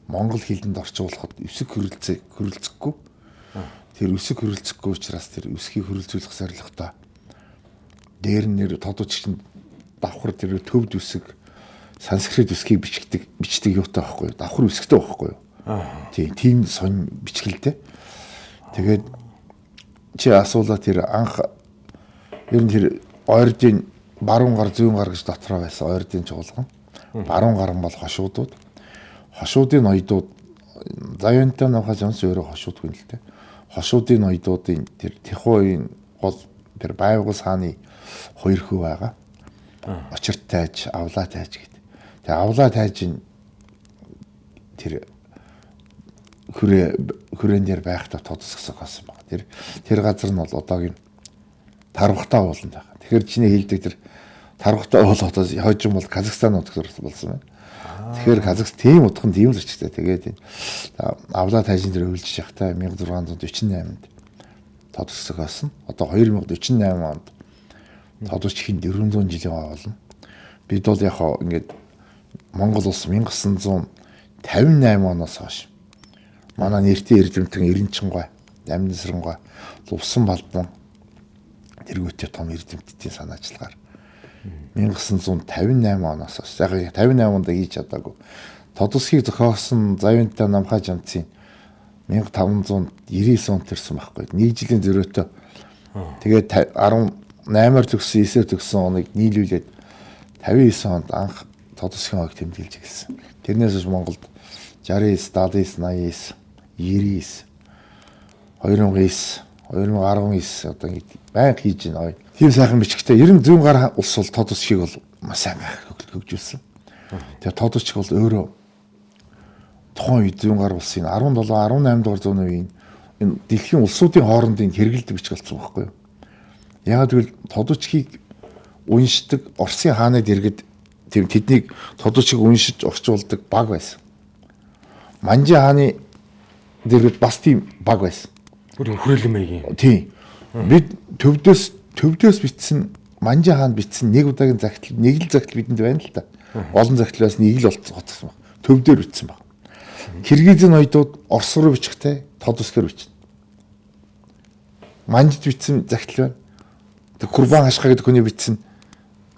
монгол хэлэнд орчуулахад өсөг хөрөлцөхгүй. Тэр өсөг хөрөлцөхгүй учраас тэр өсгийг хөрөлцүүлэх зорилготой. Дээр нь нэр тод үчигт давхар тэр төвд үсэг санскрит үсгийг бичдэг юутай байхгүй юу? Давхар үсгтэй байхгүй юу? Тийм сонь бичгэлтэй. Тэгээд чи асуулаа тэр анх ер нь тэр ойрдын баруун гар зүүн гар гэж дотроо байсан ойрдын чуулган. Баруун гар нь бол хошуудууд. Хошуудын ноёдууд Завьянтай намхай жамс өөрөө хошуудгүй л дээ. Хошуудын ноёдуудын тэр Тэхуийн гол тэр Байвгас хааны хоёр хүү байгаа. Очирт тайж, авлаа тайж гэдэг. Тэгээ авлаа тайжин тэр хүрэн дээр байхдаа тод үсгсэг болсон байна. Тэр газар нь бол одоогийн Тарвахтай ууланд байгаа. Тэгэхээр чиний хэлдэг тэр Тарвахтай уул хотоос хойжин бол Казахстан утгаар болсон байна. Тэгэхээр Казахстан тийм утхан тийм л өчтэй. Тэгээд авлаа тайжин дээр хөвлөж явахдаа 1648-нд тод үсгсэг болсон. Одоо 2048 онд тод үсгийн 400 жилийн болно. Бид бол яг ингээд Монгол улс 1958 оноос хойш манай нэртэй эрдэмтэн Эренчингой, Намнисрангой, Лувсан Балдан тэргүүтээ том эрдэмтдийн санаачлагаар 1958 оноос хойш яг 58 онд хийж чадаагүй. Тод үсгийг зохиосон Завьянтай намхай жамцын 1599 онд төрсөн байхгүй. 1 жилийн зөрөөтэй. Тэгээд 18-аар төгссөн, 9-ээр төгссөн оныг нийлүүлээд 59 онд анх тод үсгийн хойг тэмдэглэж эхэлсэн. Тэрнээс хойш Монголд 69, 79, 89, 2009, 2019 одоо ингэ байнга хийж байна. Тийм сайхан бичгтэй. 90 зүүн гар улс бол тод үсгийг бол маш сайн хөгжүүлсэн. Тэгээ тод үсг бол өөрөө тухайн үед зүүн гар улсын 17, 18 дугаар зууны үеийн энэ дэлхийн улсуудын хоорондын хэрэгэлдэг бичиг болсон байхгүй юу? Яагаад гэвэл тод үсгийг уншдаг Оросын хаанад иргэд тийм тэднийг тод үсгийг уншиж орчуулдаг баг байсан. Манжи хааны дэргэд бас тийм баг байсан. Бүр хүрээлэн маягийн. Тийм. Бид төвдөөс бичсэн Манжи хаанд бичсэн нэг удаагийн загтал нэг л загтал бидэнд байна л та. Олон загтлаас нэг л болцсон баг. Төвдөр бичсэн баг. Киргизийн ноёдууд орос руу бичихтэй тод үсгээр бичнэ. Манжид бичсэн загтал байна. Тэг Курбан хашгаа гэдэг хүний бичсэн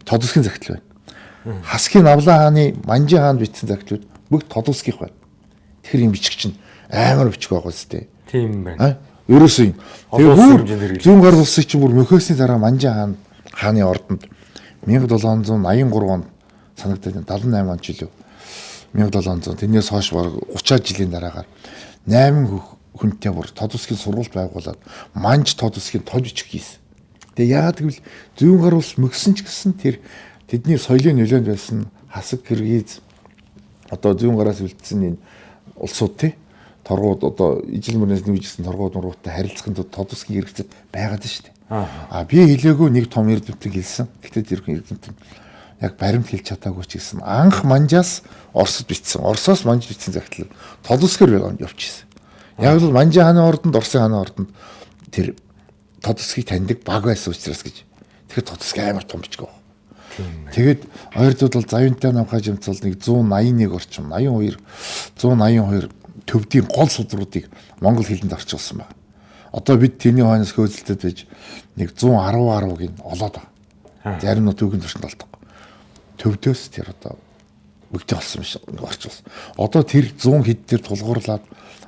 тод үсгийн загтал байна. Хасхийн Авлаа хааны Манжи хаанд бичсэн загтлууд бүгд тод үсгийнх байна. Тэгэхээр юм бичих чинь амар бичих байгаа үстэй. Тийм байна. Ерөөсөө тэгээ зүүн гар улсыг чинь бүр мөхөөсний дараа Манжи хааны ордонд 1783 онд санагдаад 78 он жилүү 1700 тэрнээс хойш бараг 30 жилийн дараагаар 8 хүнтэй бүр тод үсгийн сургууль байгуулад Манж тод үсгийн тод бичих хийсэн. Тэгээ яагаад гэвэл зүүн гар улс мөксөн ч гэсэн тэр тэдний соёлын нөлөөнд байсан хасаг Киргиз одоо зүүн гараас үлдсэн энэ улсууд тий торгууд одоо ижил мөрнөөс нүүжсэн торгууд харилцахын тулд тод үсгийн хэрэгцээ байгаад шүү дээ. Би хэлээгүй нэг том эрдэмтэн хэлсэн. Гэтэ тэр эрдэмтэн яг баримт хэлж чадаагүй ч гэсэн анх Манжаас Оросд бичсэн. Оросоос Манж бичсэн загтал тод үсгээр явчихсан. Яг л Манжи хааны ордонд Оросын хааны ордонд тэр тод үсгийг таньдаг баг байсан учраас гэж. Тэгэхээр тод үсг амар том бичиг байна. Тэгээд ойрдууд бол завинтай намхаа жимцэл нэг 181 орчим 182 төвдийн гол судруудыг монгол хэлэнд орчуулсан байна. Одоо бид тэрний хойноос хөөцөлдөд байж нэг 110-ийн олоод байгаа. Зарим нь түүхийн төршөнд болдог. Төвдөөс тэр одоо бүгд болсон биш орчуулсан. Одоо тэр 100 хэд дээр тулгуурлаад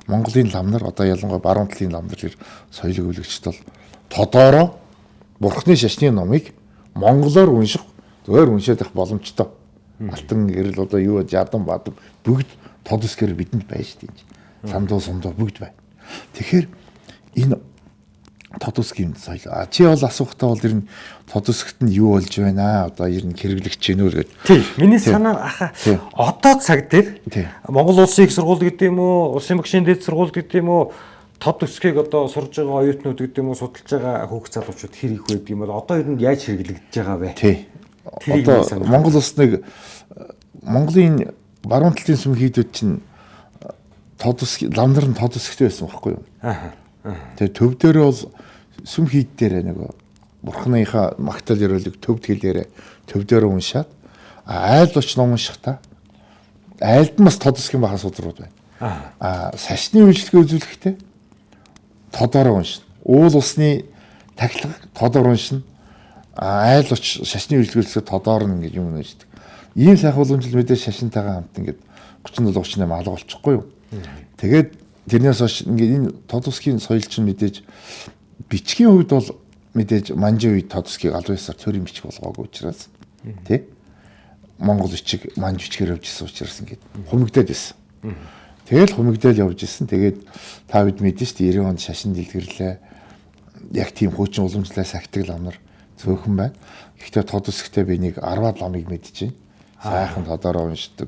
Монголын лам нар одоо ялангуяа баруун талын лам нар тэр соёлыг өвлөгчд бол тодороо Бурхны шашны номыг монголоор унших зөвөр уншаад их боломжтой. Алтан гэрэл одоо юу жадан бадан бүгд тод үсгээр бидэнд байна шүү дээ. Сандуу сундуу бүгд байна. Тэгэхээр энэ тод үсгийн соёл. Чи бол асуухтаа бол ер нь тод үсгт нь юу болж байна? Одоо ер нь хэрэглэгч гэнэ үү гэдэг. Тийм. Миний санаар аха одоо цаг дээр Монгол улсын их сургууль гэдэг юм уу, улсын багшийн дээд сургууль гэдэг юм уу, тод үсгийг одоо сурж байгаа оюутнууд гэдэг юм уу, судалж байгаа хүүхд залуучууд хэр их байдаг юм бол одоо ер нь яаж хэрэглэгдэж байгаа вэ? Тий. Одоо Монгол улс нэг Монголын баруун талын сүмхийдүүд чинь тод үсг ламнар нь тод үсгтэй байсан байхгүй юу? Тэгээ төв дээрээ бол сүмхийд дээр нэг Бурхныхаа магтаал ёроолыг төвд хэлээрээ төв дээрээ уншаад айл уч ном уншихтаа айлд нь бас тод үсгийн бахан судрууд байна. Сашны үйлчлэгээ үзүүлэхдээ тодороо уншина. Уул усны тахилга тодороо уншина. Айл уч шашны үйлчлэгээ тодоор нь ингэж юм уншдаг. Ийм сайхан уламжлал мэдээж шашинтайгаа хамт ингэж 37 38 алга болчихгүй юу. Тэгээд тэрнээс хойш ингээд энэ тод үсгийн соёл чинь мэдээж бичгийн хувьд бол мэдээж манжин үед тод үсгийг аль биесээр төрийн бичих болгоогүй учраас тий Монгол бичиг манж бичгээр явж исэн учраас ингээд хумигдаад байсан. Тэгэл хумигдаад явж исэн. Тэгээд та бид мэдэн шүү дээ 90 онд шашин дэлгэрлээ. Яг тийм хуучин уламжлалаа сахидаг лам нар цөөхөн байна. Гэхдээ тод үсгтээ би нэг 10 ламыг мэдчихээн. Сайхан тодороо уншдаг,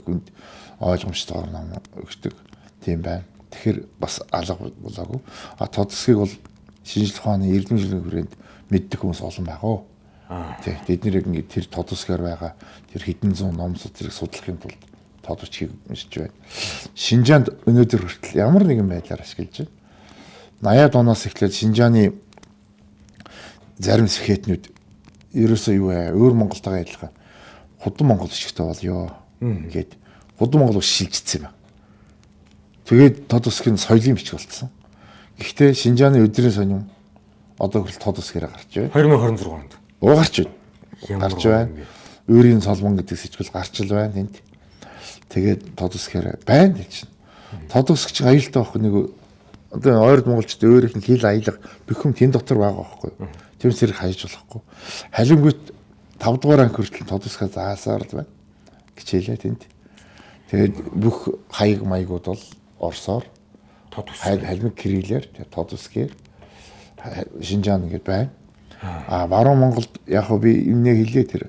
ойлгомжтойгоор ном өгдөг. Тийм байна. Тэгэхээр бас алга болоогүй. Тод үсгийг бол шинжлэх ухааны эрдэм жилийн хүрээнд мэддэг хүмүүс олон байгаа. Тий. Бид нэр ингээд тэр тод үсгээр байгаа тэр хэдэн зуун ном судрыг судлахын тулд тод үсгийг уншиж байна. Шинжаанд өнөөдөр хүртэл ямар нэгэн байдлаар ашиглаж байна. 80-аад оноос эхлээд Шинжааны зарим сэхэтнүүд ерөөсөө юу вэ? Өөр Монголтойгоо адилхан худан монгол бичгтэй бол ёо ингээд худан монгол шилжчихсэн юм байна. Тэгээд тод үсгийн соёлын бичиг болцсон. Гэхдээ Шинжааны өдрийн сонин одоо хүртэл тод үсгээрээ гарч байна. 2026 онд. Гарч байна. Гарч байна. Өөрийн солмон гэдэг сэжгэл гарч л байна тэнд. Тэгээд тод үсгээрээ байна гэж чинь. Тод үсгч аюултай байхгүй нэг одоо ойрд монголчууд өөр их хил аялга бүхэм тэн дотор байгаа байхгүй. Тэрс зэрэг хайж болохгүй. Халимгүйт 5 дугаар анги хүртэл тод үсгээ заасаар л байна. Хичээлээ тэнд. Тэгээд бүх хаяг маягууд бол орсоор тод үс халимг кириллээр тод үсгээр Шинжаан ингээд байна. Баруун Монголд яг би юмнээ хэлээ тэр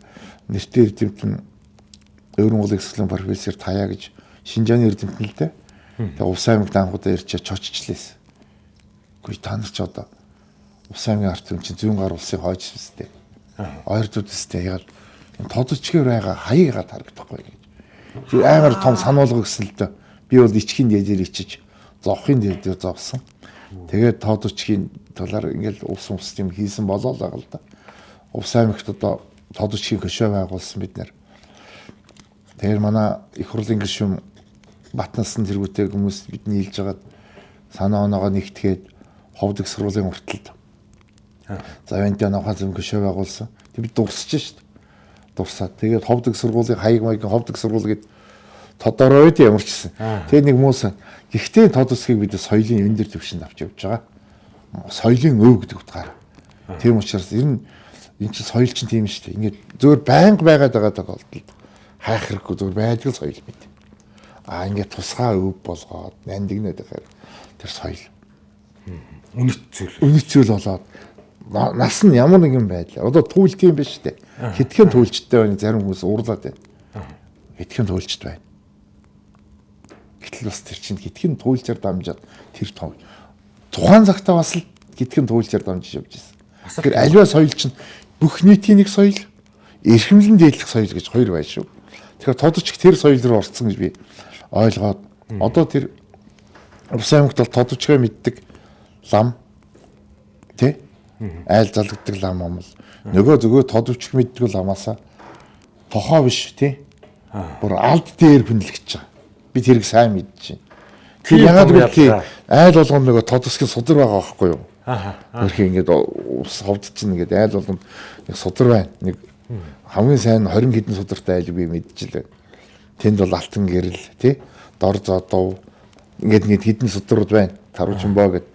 нэртэй эрдэмтэн Өвөр Монголын эксклэн профессор Таяа гэж Шинжааны эрдэмтэн л дээ. Тэгээ Увс аймагт анхудаа ирчээ чоччлээсэн. Үгүй та нар ч одоо Увс аймгийн ард түмчин зүүн гар улсыг хойж өстэй. Ойрдууд өстэй ягаад тод үчгээр байгаа хаягаа харагдахгүй гэж. Тэр амар том сануулга гэсэн л дээ. Би бол ичхийн дээдээр ичиж зовхын дээдээр зовсон. Тэгээд тод үчгийн талаар ингээл улс юм хийсэн болоо л байгаа л да. Увс аймагт одоо тод үчгийн хөшөө байгуулсан бид нэр. Тэгэхээр манай их хурлын гишүүн Батнасан зэргүүтэй хүмүүс бидний хэлж байгаад санаа оноогоо нэгтгээд ховдөг сургуулийн урталд завэнтаа навхаа зөв хөшөө байгуулсан. Тэг бид дурсаж шít. Дурсаад тэгээд ховдөг сургуулийн хаяг маягийн ховдөг сургууль гээд тодороо үед ямар ч гэсэн. Тэгээд нэг хүмүүс гэхдээ тод үсгийг бид соёлын энэ дэр төвшөнд авч явж байгаа. Соёлын өв гэдэг утгаар. Тийм учраас ер нь энэ чинь соёл чинь тийм шүү дээ. Ингээд зөвөр байнга байгаад байгаа тохиолдолд хайх хэрэггүй зөвөр байдаг соёл мэт. Ингээд тусгай өв болгоод нандинаад байхаар тэр соёл үнэт зүйл болоод нас нь ямар нэгэн байдлаар одоо туйлт юм биш үү? Хитгэн туйлчтай байна зарим хүмүүс уурлаад байна. Хитгэн туйлчт байна. Гэтэл бас тэр чинь хитгэн туйлчаар дамжаад тэр том тухайн цагтаа бас л хитгэн туйлчаар дамжиж явж байсан. Тэгэхээр аливаа соёл чинь бүх нийтийн нэг соёл, эрхэмлэн дээдлэх соёл гэж хоёр байна шүү. Тэгэхээр тодч тэр соёл руу орсон гэж би ойлгоод одоо тэр Увс аймагт бол тодчгаа мэддэг лам тий айл залгдаг лам юм л нөгөө зөвхөн тодч мэддэг ламаасаа тохоо биш тий. Бүр алд дээр хүнлэгч байгаа. Би тэрийг сайн мэдчихээн. Тэр ягаад гэвэл айл болгоно нөгөө тод усгийн судар байгаа байхгүй юу? Тэрхий ингээд ус ховд чинь ингээд айл болгоно нэг судар байна. Нэг хамгийн сайн 20 хэдэн судартай айлг би мэдчихлээ. Тэнд бол алтан гэрэл тий. Дор зодов ингээд нэг хэдэн судрууд байна. Таруучин боо гэд.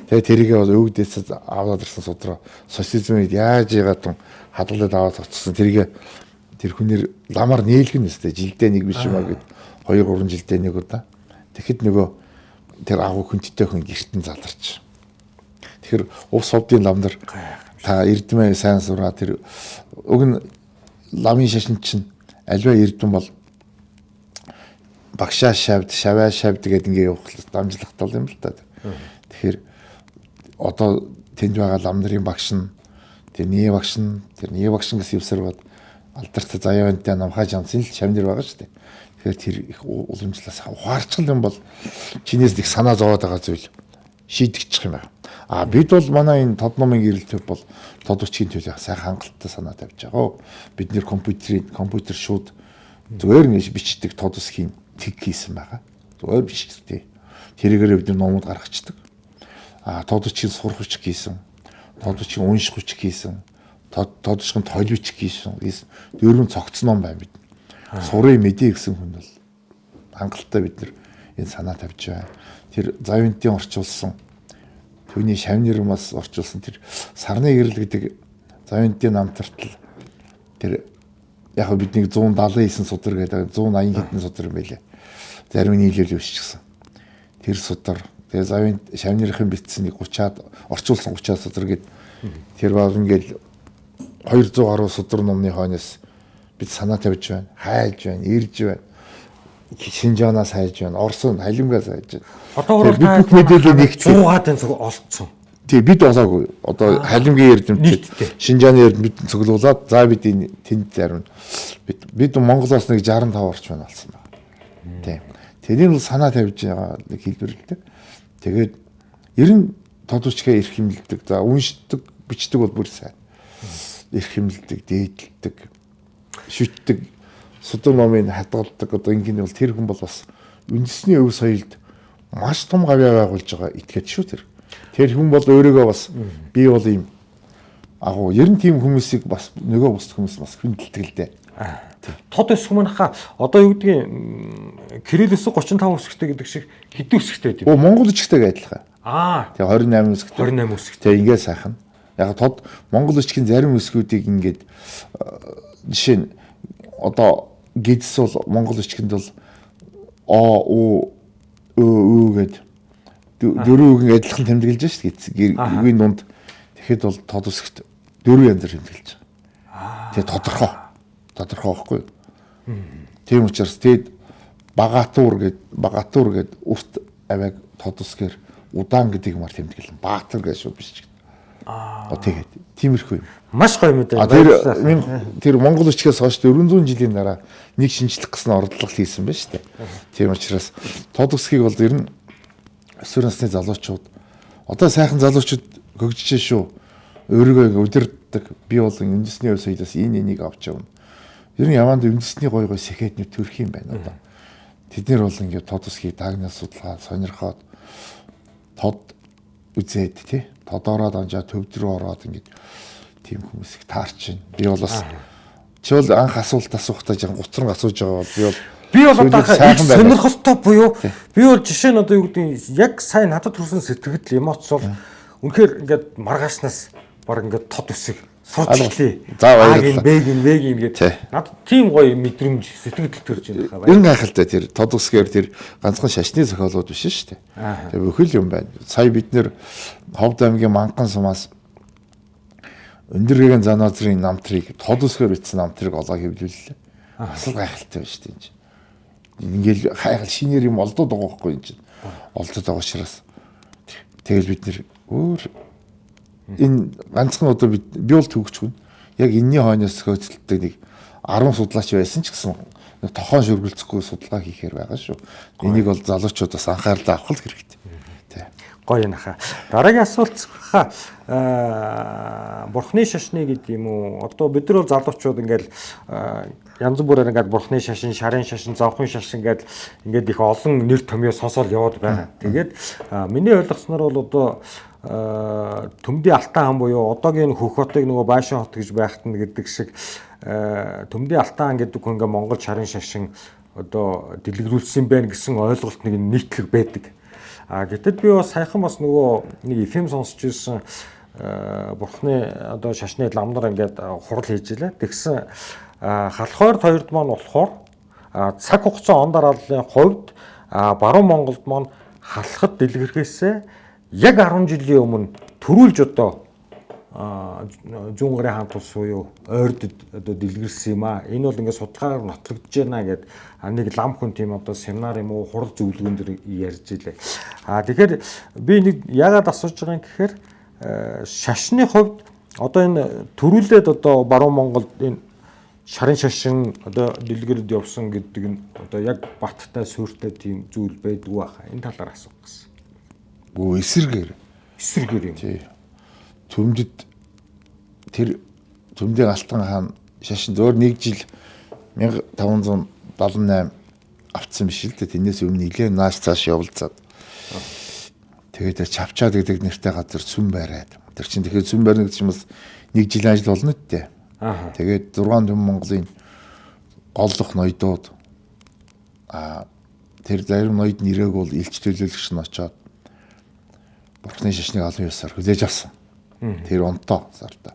Тэгээ тэрийгээ бол өвгдээс аваад ирсэн судраа социализмыг яаж яагаад хадгалаад аваад очсон тэрийгээ тэр хүнээр ламаар нээлгэн нэстэй жилдээ нэг биш юмаа гэд 2 3 жилдээ нэг удаа. Тэгэхэд нөгөө тэр агуу хүнттэй хүн гэртэн заларч. Тэгэхээр ус совдын ламдар та эрдэмээ сайн сураа тэр уг нь ламын шашин чинь альва эрдэм бол багшаа шавд шаваа шавд гэдэг ингээ явах дамжлагтал юм л та. Тэгэхээр одоо тэнд байгаа лам нарын багш нь тэр нэг багш нь гэсэн юусаар бод алдартай заяавантай намхаж амсын л шамнэр байгаа шүү дээ. Тэгэхээр тэр их уламжлалаас ухаарчл юм бол чинээс их санаа зовоод байгаа зүйл шийдэгчих юм байна. А бид бол манай энэ тод номын гэрэл төв бол тод үчгийн төлөө сайхан хангалттай санаа тавьж байгаа. Бид нэр компьютер шууд зүгээр нэг бичдэг тод усгийн тэг хийсэн байгаа. Зүгээр бичдэг. Тэрийгээр бид номууд гаргацдаг. А тод үчгийн сурах хүч хийсэн. Тод үчгийн унших хүч хийсэн. Тод үчгийн тойлвч хийсэн. Дөрвөн цогцсон ном байна бид. Сурын мэдээ гэсэн хүн бол хангалттай бид нар энэ санаа тавьж байна. Тэр завинтын орчуулсан түүний шавнырмаас орчуулсан тэр сарны гэрэл гэдэг завинтын намтартал тэр яг бидний 179 судар гэдэг 180 хэдэн судар юм байлээ. Зарим нь нийлүүл өшчихсэн. Тэр судар тэгээ завинт шавнырын битсэн нэг 30-аад орчуулсан 30-аад судар гэдэг тэр баг ингээл 200 гаруй судар номны хойноос бид санаа тавьж байна, хайж байна, ирж байна. Шинжаанаас хайж байна, Орсын халимгаас хайж байна. Одоо бол бид мэдээлэл нэгт 100-аад цог олцсон. Тий бид олоогүй. Одоо халимгийн эрдэмтэд Шинжааны эрдэмтэд цуглуулад за бид энэ тэнд зарим бид Монголоос нэг 65 орчим алсан байна. Тий. Тэрийг бол санаа тавьж байгаа нэг хэлбэр л дээ. Тэгээд ер нь тодорчгээ эрх хэмнэлдэг. За уншдаг, бичдэг бол бүр сайн. Эрх хэмнэлдэг, дээдэлдэг, шүтдэг, судар номын хадгалдаг одоо ингэний бол тэр хүн бол бас үндэсний өв соёлд маш том гавьяа байгуулж байгаа этгээд шүү тэр. Тэр хүн бол өөрөөгөө бас би бол ийм агуу ер нь тийм хүмүүсийг бас нөгөө бус хүмүүс бас хүндэлдэг л дээ. Тод өсөх манайха одоо юу гэдгийг Кирилл өсөх 35 өсөхтэй гэдэг шиг хэдэн өсөхтэй гэдэг. Монгол өсөхтэйг адилхан. Тэгээ 28 өсөхтэй. 28 өсөхтэй. Тэгээ ингээд сайхан. Яг тод Монгол өсөхийн зарим өсгүүдийг ингээд жишээ нь одоо гидс бол Монгол өчгөнд бол гэд дөрөв адилхан тэмдэглэж шүү дээ. Гэвийн дунд тэгэхэд бол тод өсгөхт дөрвөн янзаар тэмдэглэж байгаа. Тэгээ тодорхой байхгүй юу? Тийм учраас тэгэд багатуур гэд урт авиг тод өсгөр удаан гэдэг юмар тэмдэглэн баатар гэж шүү биш ч. Тэгээд тиймэрхүү юм. Маш гоё мэдээ. Тэр Монгол өчгөөс хойш 400 жилийн дараа нэг шинжлэх гэсэн ордлого хийсэн байна шүү дээ. Тийм учраас тод өсгийг бол ер нь өсвөр насны залуучууд одоо сайхан залуучууд хөгжиж шүү. Өөрийгөө удирддаг би бол үндэсний өв соёлоос энийг авч явна. Ер нь яванд үндэсний гой сэхэднүүд төрөх юм байна одоо. Тэд нэр бол ингээд тод өсгийг дагнаас судлаад сонирхоод тод үзээд тий тодороод анжаа төвд рүү ороод ингээд тийм хүмүүс их таарч байна. Би бол бас чи бол анх асуулт асуухтаа жан гутран асууж байгаа бол би бол одоо сонирхолтой буюу би бол жишээ нь одоо юу гэдэг яг сайн надад төрсэн сэтгэл эмоц бол үнэхээр ингээд маргааснаас баг ингээд тод үсэг сурчлээ. За баярлалаа. Вэг гэдэг. Надад тийм гоё мэдрэмж сэтгэл төрж байна. Ер нь гайхалтай тэр тод үсгээр тэр ганцхан шашны зохиолууд биш шүү дээ. Тэр бүхэл юм байна. Сая бид нэр Ховд аймгийн Манган сумаас Өндөргийн Занозрын намтрыг тод үсгээр бичсэн намтрыг олоо хэвлүүллээ. Бас л гайхалтай байна шүү дээ. Ингээл хайхал шинээр юм олдоод байгаа байхгүй юм чинь. Олдоод байгаа учраас тэгэл бид нэр өөр энэ ганцхан одоо би бол төгч хүн яг энэний хойноос хөөцөлдөг нэг 10 судлаач байсан ч гэсэн нэг тохон шүргэлцэхгүй судалгаа хийхээр байгаа шүү. Энийг бол залуучууд бас анхаарлаа авах хэрэгтэй. Тий. Гоё наха. Дараагийн асуулт бурхны шашны гэдэг юм уу? Одоо бид нар бол залуучууд ингээл янз бүрээр ингээд бурхны шашин, шарын шашин, зовхон шашин ингээд их олон нэр томьёо сонсоод яваад байгаа. Тэгээд миний ойлгосноор бол одоо Төмдийн Алтан хаан буюу одоогийн Хөх хотыг нөгөө Байшин хот гэж байхад нь гэдэг шиг Төмдийн Алтан хаан гэдэг хүн ингээд Монгол шарын шашин одоо дэлгэрүүлсэн байх гэсэн ойлголт нэг нийтлэг байдаг. Гэтэл би бас саяхан бас нөгөө нэг FM сонсч ирсэн бурхны одоо шашны ламнар ингээд хурал хийж илээ. Тэгсэн халахойр хоёрд маань болохоор цаг хугацаа он дарааллын хувьд баруун Монголд маань халахад дэлгэрхээсээ яг 10 жилийн өмнө төрүүлж одоо зүүн гарын хаан тус буюу ойрдод одоо дэлгэрсэн юм аа. Энэ бол ингээд судалгаагаар нотлогдож байна гэд нэг лам хүн тийм одоо семинар юм уу хурал зөвлөгөөн дөр ярьж илээ. Тэгэхээр би нэг яагаад асууж байгаа юм гэхээр шашны хувьд одоо энэ төрүүлээд одоо баруун Монголд энэ шарын шашин одоо дэлгэрд явсан гэдэг нь одоо яг баттай суурьтай тийм зүйл байдгүй баха. Энэ талаар асуух гэсэн. Эсэргээр юм. Тий. Төмдөд тэр Төмдийн Алтан хаан шашин зөөр 1 жил 1578 авцсан биш л дээ. Тэрнээс өмнө нэлээд нааш цааш явуулцаад. Тэгээд чавчаад гэдэг нэртэй газар сүм байраад. Тэр чинь тэгэхээр сүм байрна гэдэг чинь бас 1 жилийн ажил болно дээ. Тэгээд 6 төм Монголын голлох ноёдууд тэр зарим ноёд нэрээг бол илч төлөөлөгч нь очоод бурхны шашныг олон ёсоор хүлээж авсан. Тэр онтоо сартаа.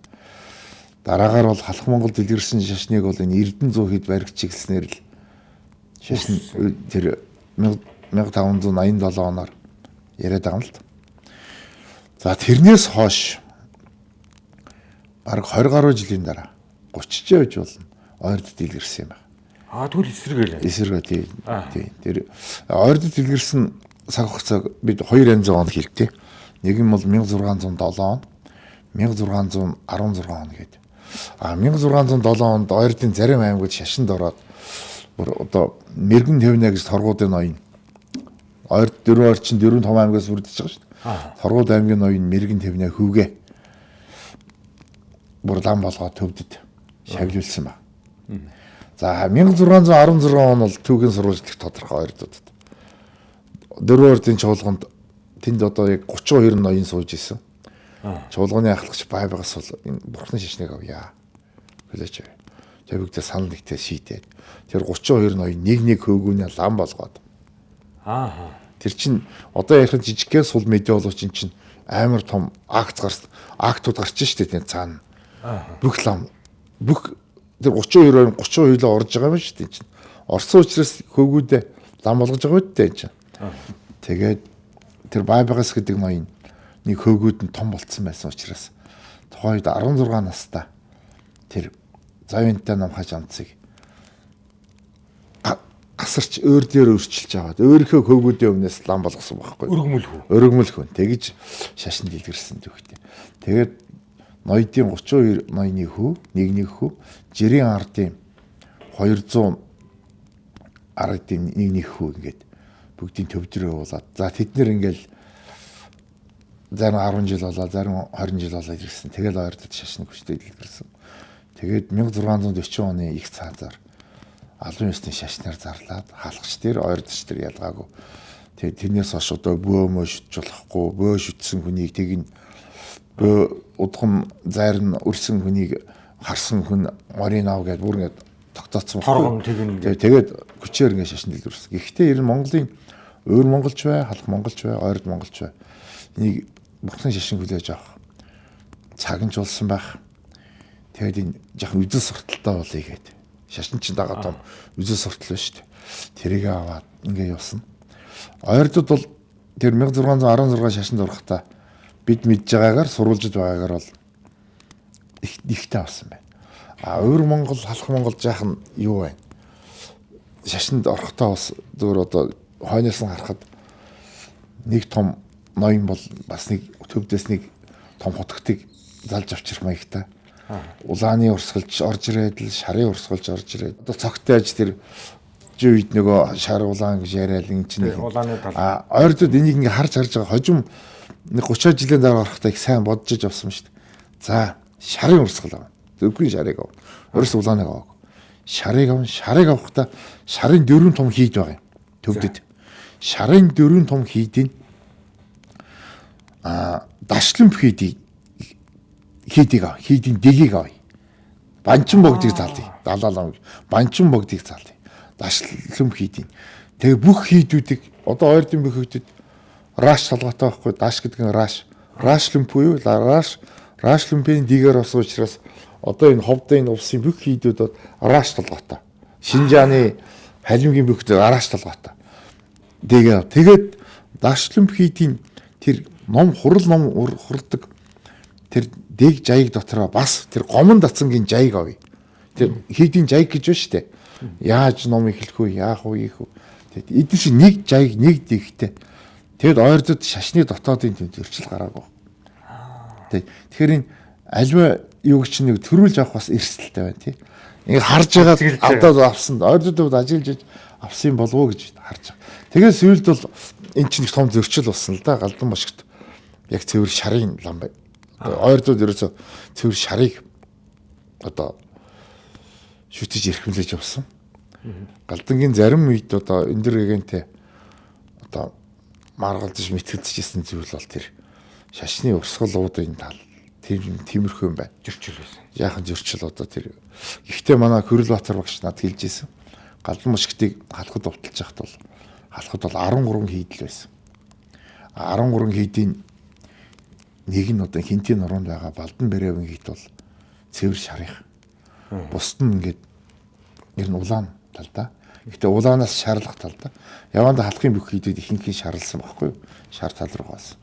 Дараагаар бол халах Монгол дэлгэрсэн шашныг бол энэ Эрдэнэ 100 хэд баригч чиглэснээр л шашин тэр 1587 оноор яриад байгаа юм л. За тэрнээс хойш бараг 20 гаруй жилийн дараа 30 жил болж болно. Ойрд дэлгэрсэн юм байна. Тэгвэл эсэргээлээ. Эсэргээ тий. Тэр ойрд дэлгэрсэн цаг хугацааг бид 200 он хэлдэг. Нэг нь бол 1607 он, 1616 он гэдэг. 1607 онд ойрдын зарим аймагт шашинд ороод одоо мэрэгэн тавина гэж торгуудын ноён. Ойрд 4 орчин 4 том аймагаас бүрдэж байгаа шүү дээ. Торгууд аймгийн ноён мэрэгэн тавина хөвгээ лам болгоод төвдөд шавжуулсан ба. За 1616 он бол түүхийн сурвалж их тодорхой ойрдуудад. 4 ордын чуулганд тэнд одоо яг 32 ноён сууж исэн. Чуулганы ахлагч байбагаас бол энэ бурхны шашныг авъя. Хүлээж авъя. Тавигдаа санал нэгтээ шийдээд тэр 32 ноён нэг хөөгүүнээ лам болгоод. Тэр чин одоо ярих жижигхэн сул медиа болов чин амар том актууд гарч штэ тийм цаана. Бүх лам бүх тэр 32 л орж байгаа юм шүү дээ чинь. Орсон учраас хөөгүүдээ лам болгож байгаа үедээ чинь. Тэгээд тэр байбагаас гэдэг ноён нэг хөөгүүд нь том болцсон байсан учраас тухайн үед 16 настай тэр завинтай намхаж амцыг асарч өөр дээр өрчилж аваад өөрийнхөө хөөгүүдийн өмнөөс лам болгосон байхгүй. Өргөмөл хүн. Тэгж шашин дэлгэрсэн түүхтэй. Тэгээд ноёдын 32 ноёны хүү, нэг хүү, жирийн ардын 200 ардын нэг хүү ингээд бүгдийн төвдрөө болоод. За тэд нэр ингээл зарим 10 жил болоо, зарим 20 жил болоо ирсэн. Тэгэл ойрдод шашны хүчтэй дэлгэрсэн. Тэгээд 1640 оны их цаазаар албан ёсны шашнаар зарлаад хаалгач дээр ойрдч дээр ялгаагүй. Тэгээд тэрнээс хойш одоо бөөмөө шүтжүүлэхгүй, бөө шүтсэн хүнийг тэгин бөө удгам зайрн өрсөн хүнийг харсан хүн морин ав гэдээ бүр ингэ тогтооцсон. Торгон тэгин. Тэгээд хүчээр ингэ шашин дэлгэрсэн. Гэхдээ ер нь Монголын өөр монголч бай, халах монголч бай, ойрд монголч бай. Энийг бурхны шашин хүлээж авах цаганжуулсан байх. Тэгээд энэ жоохон үдэл сурталтай болъё гэдэг. Шашин чинь дагаа том үдэл суртал байна шүү дээ. Тэрийг аваад ингэ явсан. Ойрдод бол тэр 1616 шашинд орохдоо бид мэдж байгаагаар сурвалжид байгаагаар бол ихтэй авсан байна. Өөр Монгол, халах Монгол жаахан юу байна? Шашинд орохдоо бас зөвөр одоо хойноос нь харахад нэг том ноён бол бас нэг төвдөөс нэг том хотгтыг залж авчрах маягтай. Улааны урсгалж орж ирээд л шарын урсгалж орж ирээд. Одоо цогтойж тэр үед нөгөө шар улаан гэж яриад ин чинь. Улааны тал. Ойрдод энийг ингээ харж байгаа хожим нэг 30 жилийн дараа гарахтаа их сайн бодож авсан шүү дээ. За шарын урсгал авна. Зөвхөн шарыг ав. Өөрөөс улааныг аваа. Шарыг авахдаа шарын 4 том хийд байгаа юм. Төвдөд. Шарын 4 том хийдийн дашлимп хийдийг ав. Хийдийн дэгийг ав. Банчин богдыг залъя. Далаалаа. Банчин богдыг залъя. Дашлимп хийдийн. Тэгээ бүх хийдүүдийг одоо ойрдын бүх хийдэд раш салгаатай байхгүй. Даш гэдэг нь рашлимп буюу рашлимпийн дигээр ус учраас одоо энэ ховдын улсын бүх хийдүүдэд раш салгаатай. Шинжааны халимгийн бүх раш салгаатай. Тэгээд дашлимп хийдийн тэр хуралдаг тэр дэг жайг дотроо бас тэр гомон дацангийн жайг авъя. Тэр хийдийн жайг гэж байна шүү дээ. Яаж ном эхлэх вэ? Яах вэ? Тэгээд эдгээр чинь нэг жайг нэг дэгтэй. Тэгэд ойрдод шашны дотоодын төвчл гараагүй. Тэгэхээр энэ альва юу гэж нэг төрүүлж авах бас эрсдэлтэй байна тий. Ингээд харж байгаа алдаад авсан. Ойрдод ажиглаж авсан болов уу гэж харж байгаа. Тэгээд сүүлд бол эн чинь их том зөрчил болсон л да. Галдан бошгт яг цэвэр шарын лам бай. Ойрдод ерөөсө цэвэр шарыг одоо шүтэж эрхэмлэж авсан. Галдангийн зарим үед одоо энэ дэр гэгэнтэй одоо маргалдаж мэтгэдчихсэн зүйл бол тэр шашны урсгалуудын тал тиймэрхүү юм байна. Зөрчил байсан. Яахан зөрчил одоо тэр. Гэхдээ манай Хөрөлбаатар багш над хэлж ийсэн. Галдан бошгтыг халахад увталж яхад бол 13 хийдэл байсан. 13 хийдийн нэг нь одоо хинтийн нуруунд байгаа Балдан Бэрээвэн хийд бол цэвэр шарих. Бусд нь ингээд ер нь улаан талдаа. Гэхдээ улаанаас шаарлах талдаа. Яванда халахын бүх хийдүүд ихэнх нь шарлсан байхгүй юу? Шар тал руу гаас.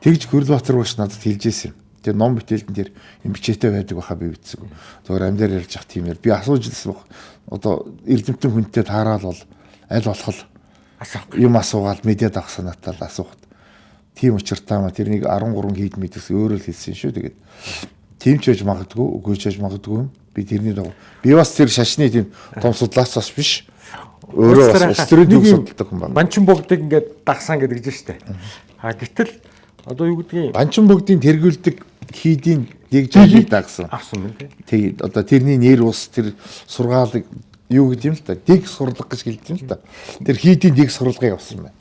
Тэгж Хөрөлбаатар багш надад хэлж ийсэн. Тэр ном бүтээлдэн тэр юм бичээтэй байдаг байхаа би үтсэг. Зөвхөн амьдаар ярьж ах тиймэр би асууж илсэн баг. Одоо эрдэмтэн хүнтэй таарал бол аль болох юм асуугаад медиад авах санаатай л асуухад. Тийм учиртаа тэрнийг 13 хийд мэдээс өөрөө л хэлсэн шүү. Тэгээд тийм ч байж магадгүй, үгүй ч байж магадгүй юм. Би тэрний дагуу би бас тэр шашны тийм том судлаач бас биш. Өөрөө бас улс төрийн төв судалдаг хүн байна. Банчин богдыг ингээд дагсан гэдэг чинь шүү дээ. Гэтэл одоо юу гэдгийг банчин богдын тэргүүлдэг хийдийн дэг жигийг дагсан. Авсан юм тий. Тэгээд одоо тэрний нэр ус тэр сургаалыг юу гэдэг юм л та дэг сурлага гэж хэлдэг юм л та. Тэр хийдийн дэг сурлагыг авсан байна.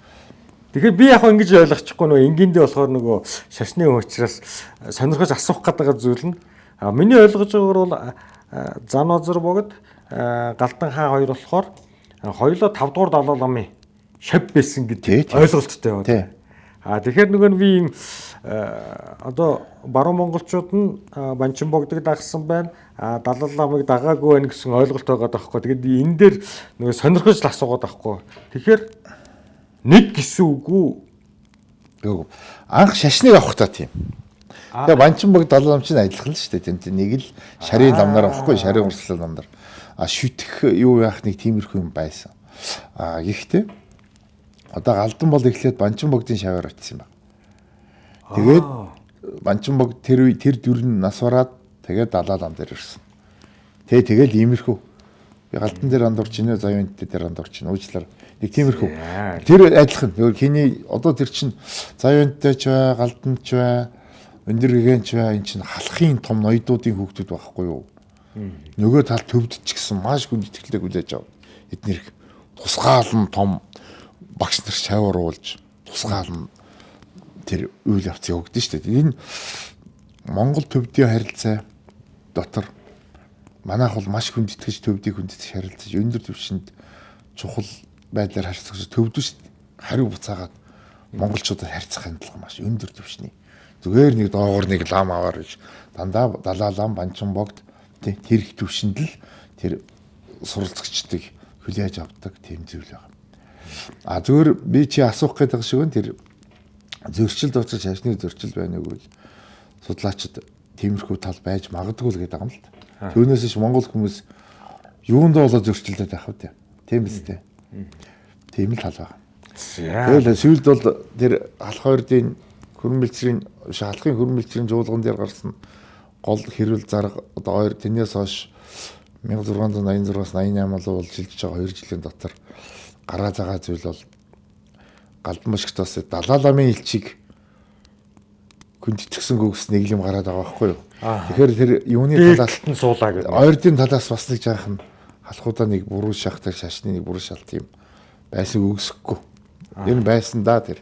Тэгэхээр би яг ингэж ойлгочихгүй нөгөө энгиндээ болохоор нөгөө шашны учраас сонирхож асуух гэдэг зүйл нь миний ойлгож байгаагаар бол Занозор богд Галдан хаан хоёр болохоор хоёулаа 5 дугаар далай ламын шав байсан гэдэг ойлголттой байна. Тэгэхээр нөгөө би ийм одоо баруун монголчууд нь банчин богдыг дагсан байна. Далай ламыг дагаагүй байна гэсэн ойлголт байгаа даахгүй. Тэгээд энэ дээр нөгөө сонирхож л асуугаад байхгүй. Тэгэхээр нэг гэсэн үгүй. Анх шашныг авах та тийм. Тэгээ банчин богд далай лам чинь адилхан л шүү дээ. Тэмтэй нэг л шарын ламнаар авахгүй шарын урслал ламнаар. Шүтэх юу яах нэг тиймэрхүү юм байсан. Гэхдээ одоо галдан бол эхлээд банчин богдын шаваар очсон юм байна. Тэгээд банчин богд тэр дүрн нас бараад тэгээд далай лам дээр ирсэн. Тэгээд иймэрхүү. Би галдан дээр анд орж ийнэ, заяант дээр анд орж ийнэ. Уучлаарай. Нэг тиймэрхүү. Тэр адилхан. Хиний одоо тэр чин заяантай ч бай, галданд ч бай, өндөр гэгэн ч бай, эн чин халахын том ноёдуудын хүүхдүүд байхгүй юу? Нөгөө тал төвдөж гисэн маш хүн итгэлтэй хүлээж ав. Эднэр тусгаалan том багш нар шавар уулж тусгаалan тэр үйл явц явагдсан шүү дээ. Энэ Монгол төвдийн харилцаа дотор манайх бол маш хүндэтгэж төвдийг хүндэтгэж харилцаж өндөр түвшинд чухал байдлаар харилцаж төвдөж хариу буцаагаад монголчуудад харьцах хандлага маш өндөр түвшний. Зүгээр нэг доогоор нэг лам аваар гэж дандаа далай лам банчин богд тэр их түвшинд л тэр суралцагчдыг хүлээж авдаг тийм зүйл байна. Зүгээр би чи асуух гэдэг шиг нь тэр зөрчил дотроо шашны зөрчил байна уу гэж судлаачид тиймэрхүү тал байж магадгүй л гэдэг юм л та. Түүнээс ч монгол хүмүүс юунд болоо зөрчилдөд байх вэ? Тийм биз дээ. Тийм л тал байна. Тэгэл сүүлд бол тэр алх хоёрын хөрмөлцрийн шалхын хөрмөлцрийн жуулган дээр гарсан гол хэрүүл зарга одоо хоёр тэрнээс хойш 1686-аас 88 бол жилж байгаа 2 жилийн дотор гараа загаа зүйл бол Галдан бошгтоос далай ламын элчийг хүндэтгсэн гүгс нэг юм гараад байгаа байхгүй юу. Тэгэхээр тэр юуны талаас нь суулаа гэдэг. ойрдын талаас бас нэг жаахан халахуудаа нэг буруу шахдаг шашны нэг буруу шалт юм байсан үгсэхгүй. Тэр нь байсан да тэр.